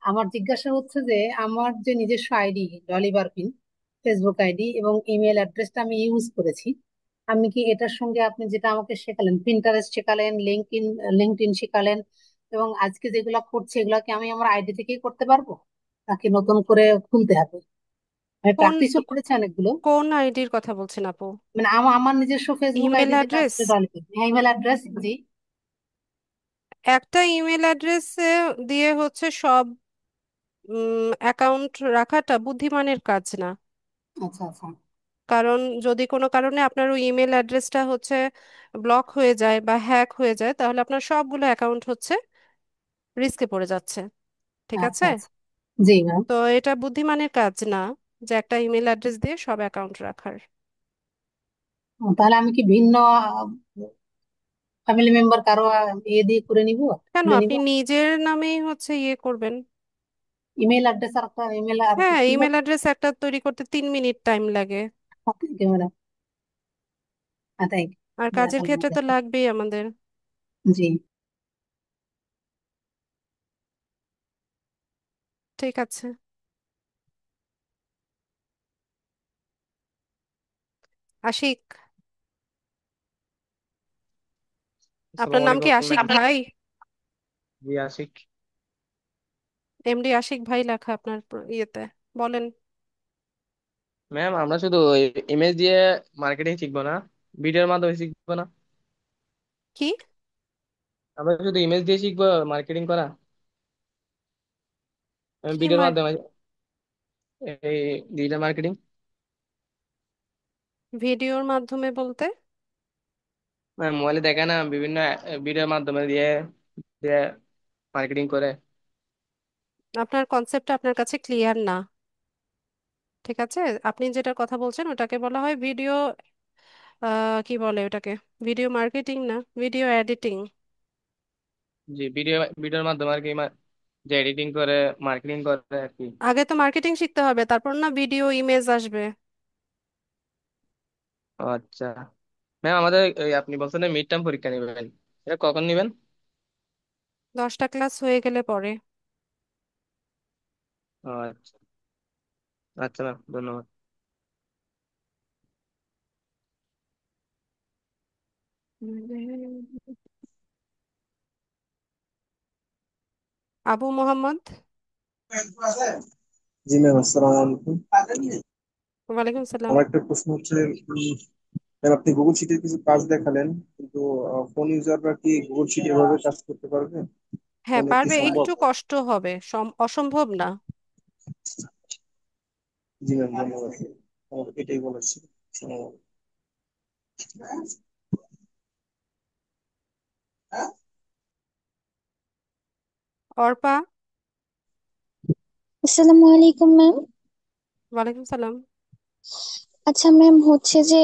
[SPEAKER 2] আমার জিজ্ঞাসা হচ্ছে যে আমার যে নিজস্ব আইডি ডলি বারপিন, ফেসবুক আইডি এবং ইমেল অ্যাড্রেসটা আমি ইউজ করেছি, আমি কি এটার সঙ্গে আপনি যেটা আমাকে শেখালেন, পিন্টারেস্ট শেখালেন, লিঙ্কডইন শেখালেন, এবং আজকে যেগুলো করছি এগুলো কি আমি আমার আইডি থেকেই করতে পারবো নাকি নতুন করে খুলতে হবে? আমি
[SPEAKER 1] কোন
[SPEAKER 2] প্র্যাকটিসও করেছি অনেকগুলো।
[SPEAKER 1] কোন আইডির কথা বলছেন আপু?
[SPEAKER 2] মানে আমার নিজস্ব ফেসবুক
[SPEAKER 1] ইমেল
[SPEAKER 2] আইডি যেটা
[SPEAKER 1] অ্যাড্রেস?
[SPEAKER 2] আছে ডলিতে, ইমেল অ্যাড্রেস, জি।
[SPEAKER 1] একটা ইমেল অ্যাড্রেসে দিয়ে হচ্ছে সব অ্যাকাউন্ট রাখাটা বুদ্ধিমানের কাজ না।
[SPEAKER 2] আচ্ছা আচ্ছা।
[SPEAKER 1] কারণ যদি কোনো কারণে আপনার ওই ইমেল অ্যাড্রেসটা হচ্ছে ব্লক হয়ে যায় বা হ্যাক হয়ে যায়, তাহলে আপনার সবগুলো অ্যাকাউন্ট হচ্ছে রিস্কে পড়ে যাচ্ছে। ঠিক
[SPEAKER 2] আচ্ছা
[SPEAKER 1] আছে,
[SPEAKER 2] আচ্ছা। জি ম্যাম।
[SPEAKER 1] তো এটা বুদ্ধিমানের কাজ না যে একটা ইমেল অ্যাড্রেস দিয়ে সব অ্যাকাউন্ট রাখার।
[SPEAKER 2] তাহলে আমি কি ভিন্ন ফ্যামিলি মেম্বার কারো ইয়ে দিয়ে করে নিব,
[SPEAKER 1] কেন,
[SPEAKER 2] খুলে নিব?
[SPEAKER 1] আপনি নিজের নামেই হচ্ছে ইয়ে করবেন।
[SPEAKER 2] ইমেল অ্যাড্রেস আর একটা ইমেল আর
[SPEAKER 1] হ্যাঁ,
[SPEAKER 2] কি
[SPEAKER 1] ইমেল
[SPEAKER 2] হবে?
[SPEAKER 1] অ্যাড্রেস একটা তৈরি করতে 3 মিনিট টাইম লাগে,
[SPEAKER 2] থ্যাংক ইউ ম্যাডাম। হ্যাঁ, থ্যাংক
[SPEAKER 1] আর
[SPEAKER 2] ইউ,
[SPEAKER 1] কাজের
[SPEAKER 2] জাজাকাল্লাহ
[SPEAKER 1] ক্ষেত্রে তো
[SPEAKER 2] খাইরান।
[SPEAKER 1] লাগবেই আমাদের।
[SPEAKER 2] জি।
[SPEAKER 1] ঠিক আছে। আশিক, আপনার
[SPEAKER 3] আসসালামু
[SPEAKER 1] নাম কি
[SPEAKER 3] আলাইকুম
[SPEAKER 1] আশিক
[SPEAKER 3] ম্যাম।
[SPEAKER 1] ভাই?
[SPEAKER 3] জি আশিক।
[SPEAKER 1] এমডি আশিক ভাই লেখা আপনার ইয়েতে, বলেন।
[SPEAKER 3] ম্যাম আমরা শুধু ইমেজ দিয়ে মার্কেটিং শিখবো না, ভিডিওর মাধ্যমে শিখবো না?
[SPEAKER 1] কি?
[SPEAKER 3] আমরা শুধু ইমেজ দিয়ে শিখবো মার্কেটিং করা,
[SPEAKER 1] কি
[SPEAKER 3] ভিডিওর মাধ্যমে, এই ডিজিটাল মার্কেটিং।
[SPEAKER 1] ভিডিওর মাধ্যমে বলতে?
[SPEAKER 3] মোবাইলে দেখে না বিভিন্ন ভিডিওর মাধ্যমে দিয়ে দিয়ে মার্কেটিং করে।
[SPEAKER 1] আপনার কনসেপ্টটা আপনার কাছে ক্লিয়ার না। ঠিক আছে, আপনি যেটার কথা বলছেন ওটাকে বলা হয় ভিডিও, কি বলে ওটাকে, ভিডিও মার্কেটিং না, ভিডিও এডিটিং।
[SPEAKER 3] জি, ভিডিওর মাধ্যমে আর কি, যে এডিটিং করে মার্কেটিং করে আর কি।
[SPEAKER 1] আগে তো মার্কেটিং শিখতে হবে, তারপর না ভিডিও ইমেজ আসবে।
[SPEAKER 3] ও আচ্ছা। ম্যাম আমাদের আপনি বলছেন মিড টার্ম পরীক্ষা নেবেন, এটা কখন নেবেন?
[SPEAKER 1] 10টা ক্লাস হয়ে গেলে পরে।
[SPEAKER 3] ও আচ্ছা। আচ্ছা ম্যাম, ধন্যবাদ।
[SPEAKER 1] আবু মোহাম্মদ।
[SPEAKER 4] জি ম্যাম, আসসালামু আলাইকুম।
[SPEAKER 1] ওয়ালাইকুম সালাম।
[SPEAKER 4] আমার একটা প্রশ্ন হচ্ছে, ম্যাম আপনি গুগল শিটের কিছু কাজ দেখালেন, কিন্তু ফোন ইউজাররা কি গুগল শিট এভাবে কাজ করতে পারবে?
[SPEAKER 1] হ্যাঁ
[SPEAKER 4] ফোনে কি
[SPEAKER 1] পারবে,
[SPEAKER 4] সম্ভব?
[SPEAKER 1] একটু কষ্ট হবে, অসম্ভব না।
[SPEAKER 4] জি ম্যাম, ধন্যবাদ। আমার এটাই বলার ছিল। আসসালামু
[SPEAKER 1] অর্পা।
[SPEAKER 5] আসসালামু আলাইকুম ম্যাম।
[SPEAKER 1] ওয়ালাইকুম সালাম।
[SPEAKER 5] আচ্ছা ম্যাম, হচ্ছে যে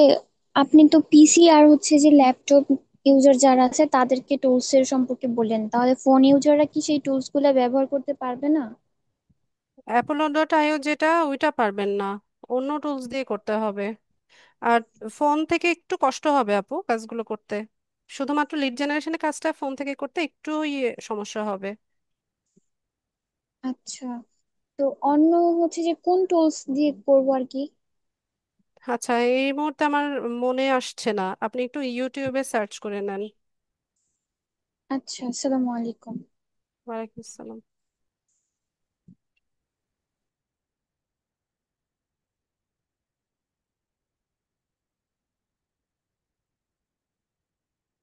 [SPEAKER 5] আপনি তো পিসি আর হচ্ছে যে ল্যাপটপ ইউজার যারা আছে তাদেরকে টুলস এর সম্পর্কে বললেন, তাহলে ফোন ইউজাররা কি সেই টুলস গুলো ব্যবহার করতে পারবে না?
[SPEAKER 1] অ্যাপোলো ডট আইও যেটা, ওইটা পারবেন না, অন্য টুলস দিয়ে করতে হবে। আর ফোন থেকে একটু কষ্ট হবে আপু কাজগুলো করতে, শুধুমাত্র লিড জেনারেশনের কাজটা ফোন থেকে করতে একটু সমস্যা হবে।
[SPEAKER 5] আচ্ছা, তো অন্য হচ্ছে যে কোন টুলস দিয়ে করবো আর কি?
[SPEAKER 1] আচ্ছা, এই মুহূর্তে আমার মনে আসছে না, আপনি একটু ইউটিউবে সার্চ করে নেন।
[SPEAKER 5] আচ্ছা, আসসালামু আলাইকুম।
[SPEAKER 1] ওয়ালাইকুম আসসালাম।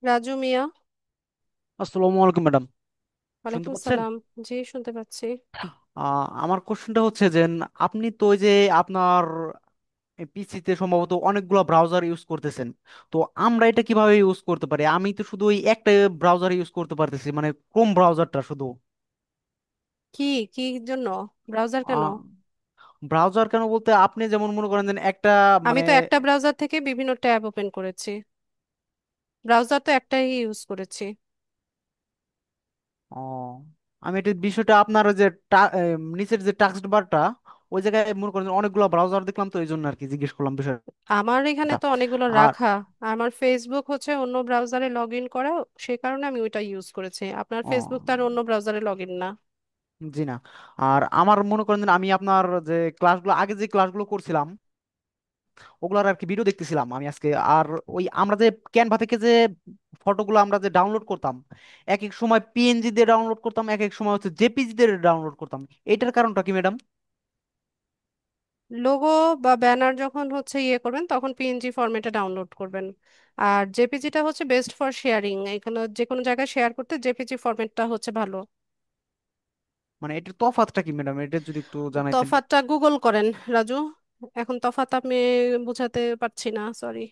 [SPEAKER 1] রাজু মিয়া।
[SPEAKER 6] আসসালামু আলাইকুম ম্যাডাম, শুনতে
[SPEAKER 1] ওয়ালাইকুম
[SPEAKER 6] পাচ্ছেন?
[SPEAKER 1] সালাম। জি, শুনতে পাচ্ছি।
[SPEAKER 6] আমার কোশ্চেনটা হচ্ছে যে আপনি তো ওই যে আপনার পিসিতে সম্ভবত অনেকগুলো ব্রাউজার ইউজ করতেছেন, তো আমরা এটা কিভাবে ইউজ করতে পারি? আমি তো শুধু ওই একটা ব্রাউজার ইউজ করতে পারতেছি, মানে ক্রোম ব্রাউজারটা শুধু।
[SPEAKER 1] কি কি জন্য ব্রাউজার কেন?
[SPEAKER 6] ব্রাউজার কেন বলতে, আপনি যেমন মনে করেন যে একটা
[SPEAKER 1] আমি
[SPEAKER 6] মানে
[SPEAKER 1] তো একটা ব্রাউজার থেকে বিভিন্ন ট্যাব ওপেন করেছি, ব্রাউজার তো একটাই ইউজ করেছি।
[SPEAKER 6] ও, আমি এটা বিষয়টা আপনার ওই যে নিচের যে টাস্ক বারটা, ওই জায়গায় মনে করেন যে অনেকগুলো ব্রাউজার দেখলাম, তো এই জন্য আর কি জিজ্ঞেস করলাম বিষয়টা।
[SPEAKER 1] আমার এখানে তো অনেকগুলো
[SPEAKER 6] আর
[SPEAKER 1] রাখা, আমার ফেসবুক হচ্ছে অন্য ব্রাউজারে লগ ইন করা, সেই কারণে আমি ওইটা ইউজ করেছি। আপনার
[SPEAKER 6] ও,
[SPEAKER 1] ফেসবুক তো আর অন্য ব্রাউজারে লগ ইন না।
[SPEAKER 6] জি না। আর আমার মনে করেন যে আমি আপনার যে ক্লাসগুলো আগে যে ক্লাসগুলো করছিলাম ওগুলোর আর কি ভিডিও দেখতেছিলাম আমি আজকে। আর ওই আমরা যে ক্যানভা থেকে যে ফটোগুলো আমরা যে ডাউনলোড করতাম, এক এক সময় পিএনজি দিয়ে ডাউনলোড করতাম, এক এক সময় হচ্ছে জেপিজি দিয়ে ডাউনলোড করতাম। এটার কারণটা কি ম্যাডাম?
[SPEAKER 1] লোগো বা ব্যানার যখন হচ্ছে করবেন তখন পিএনজি ফরম্যাটে ডাউনলোড করবেন। আর জেপিজিটা হচ্ছে বেস্ট ফর শেয়ারিং, এখানে যে কোনো জায়গায় শেয়ার করতে জেপিজি ফরম্যাটটা হচ্ছে ভালো।
[SPEAKER 6] মানে এটার তফাৎটা কি ম্যাডাম, এটা যদি একটু জানাইতেন।
[SPEAKER 1] তফাৎটা গুগল করেন রাজু, এখন তফাৎ আমি বুঝাতে পারছি না, সরি।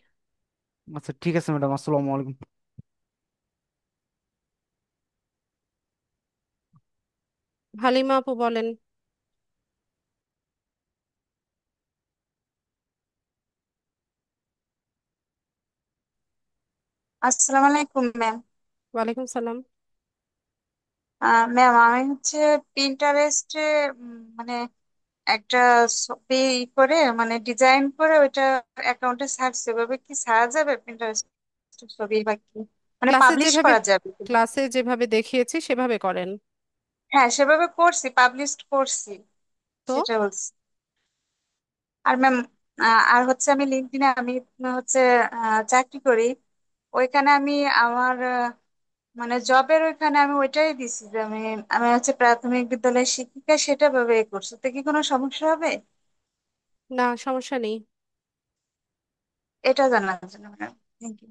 [SPEAKER 6] আচ্ছা ঠিক আছে ম্যাডাম, আসসালামু আলাইকুম।
[SPEAKER 1] হালিমা আপু বলেন।
[SPEAKER 7] আসসালামু আলাইকুম ম্যাম।
[SPEAKER 1] ওয়ালাইকুম সালাম।
[SPEAKER 7] ম্যাম আমি হচ্ছে পিন্টারেস্টে মানে একটা ছবি করে মানে ডিজাইন করে ওইটা অ্যাকাউন্টে সার্চ, সেভাবে কি ছাড়া যাবে পিন্টারেস্ট ছবি বা কি, মানে
[SPEAKER 1] ক্লাসে
[SPEAKER 7] পাবলিশ
[SPEAKER 1] যেভাবে
[SPEAKER 7] করা যাবে?
[SPEAKER 1] ক্লাসে যেভাবে দেখিয়েছি সেভাবে করেন।
[SPEAKER 7] হ্যাঁ সেভাবে করছি, পাবলিশ করছি,
[SPEAKER 1] তো
[SPEAKER 7] সেটা বলছি। আর ম্যাম আর হচ্ছে আমি লিঙ্কডইনে আমি হচ্ছে চাকরি করি, ওইখানে আমি আমার মানে জবের ওইখানে আমি ওইটাই দিছি যে আমি আমি হচ্ছে প্রাথমিক বিদ্যালয়ের শিক্ষিকা, সেটা ভাবে এ করছি, তো কি কোনো সমস্যা হবে?
[SPEAKER 1] না, সমস্যা নেই।
[SPEAKER 7] এটা জানার জন্য ম্যাডাম, থ্যাংক ইউ।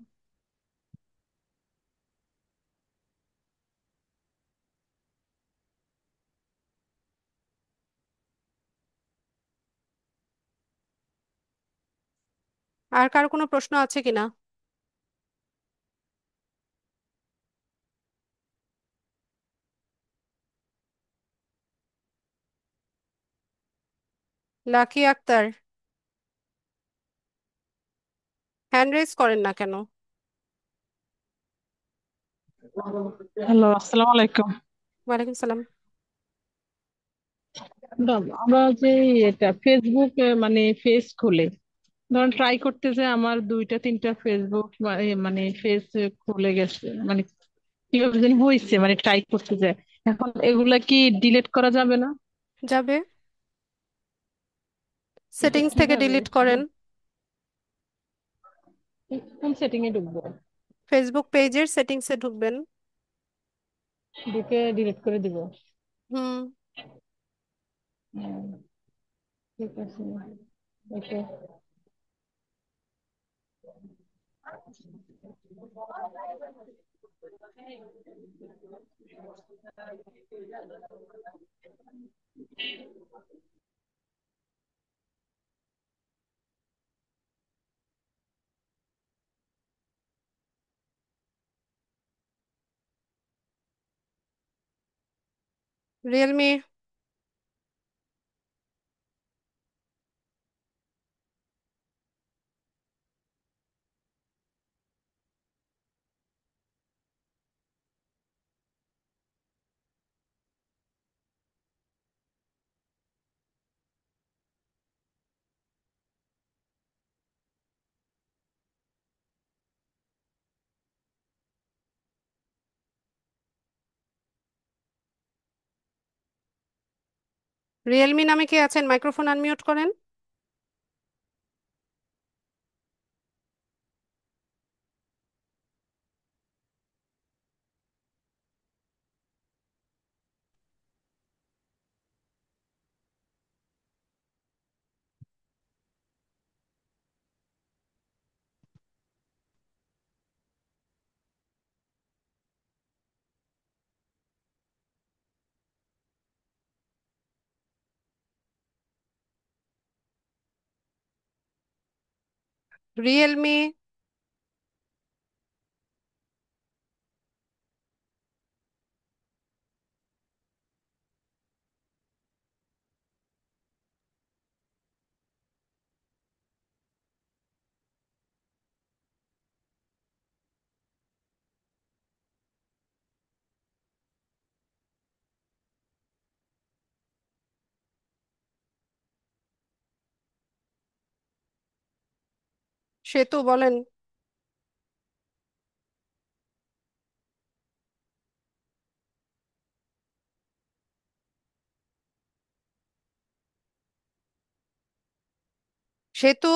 [SPEAKER 1] আর কার কোনো প্রশ্ন আছে কিনা? লাকি আক্তার, হ্যান্ড রেজ করেন না কেন?
[SPEAKER 8] হ্যালো, আসসালামু আলাইকুম।
[SPEAKER 1] ওয়ালাইকুম সালাম।
[SPEAKER 8] ম্যাডাম, আমরা যে এটা ফেসবুক মানে ফেস খুলে ধরুন ট্রাই করতে যে আমার দুইটা তিনটা ফেসবুক মানে ফেস খুলে গেছে, মানে কিভাবে জানি হয়েছে, মানে ট্রাই করতে যায়। এখন এগুলা কি ডিলিট করা যাবে না?
[SPEAKER 1] যাবে,
[SPEAKER 8] এটা
[SPEAKER 1] সেটিংস থেকে
[SPEAKER 8] কিভাবে?
[SPEAKER 1] ডিলিট করেন।
[SPEAKER 8] কোন সেটিং এ ঢুকবো?
[SPEAKER 1] ফেসবুক পেজের সেটিংসে ঢুকবেন।
[SPEAKER 8] ঢুকে ডিলিট করে দিব?
[SPEAKER 1] হুম।
[SPEAKER 8] হুম, ঠিক আছে। ওকে।
[SPEAKER 1] রিয়েলমি, রিয়েলমি নামে কে আছেন? মাইক্রোফোন আনমিউট করেন। রিয়েলমি, সেতু বলেন। সেতু,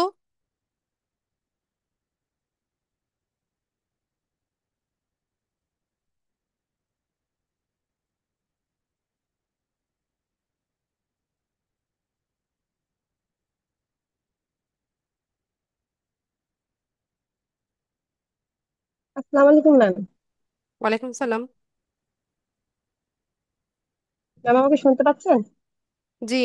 [SPEAKER 9] আসসালামু আলাইকুম ম্যাম।
[SPEAKER 1] ওয়ালাইকুম সালাম।
[SPEAKER 9] ম্যাম আমাকে শুনতে পাচ্ছেন?
[SPEAKER 1] জি।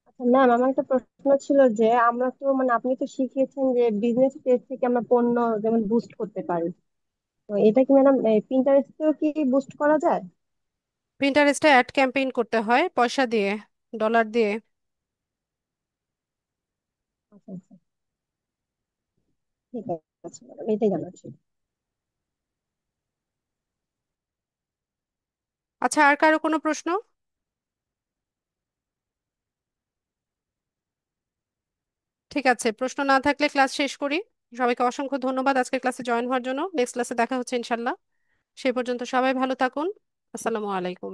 [SPEAKER 9] আচ্ছা ম্যাম, আমার একটা প্রশ্ন ছিল যে আমরা তো মানে আপনি তো শিখিয়েছেন যে বিজনেস পেজ থেকে আমরা পণ্য যেমন বুস্ট করতে পারি, তো এটা কি ম্যাডাম পিন্টারেস্টেও কি বুস্ট করা যায়?
[SPEAKER 1] পিন্টারেস্টে অ্যাড ক্যাম্পেইন করতে হয় পয়সা দিয়ে, ডলার দিয়ে।
[SPEAKER 9] আচ্ছা আচ্ছা, ঠিক আছে ম্যাডাম, এটাই জানার ছিল।
[SPEAKER 1] আচ্ছা, আর কারো কোনো প্রশ্ন? ঠিক আছে, প্রশ্ন না থাকলে ক্লাস শেষ করি। সবাইকে অসংখ্য ধন্যবাদ আজকের ক্লাসে জয়েন হওয়ার জন্য। নেক্সট ক্লাসে দেখা হচ্ছে ইনশাল্লাহ। সেই পর্যন্ত সবাই ভালো থাকুন। আসসালামু আলাইকুম।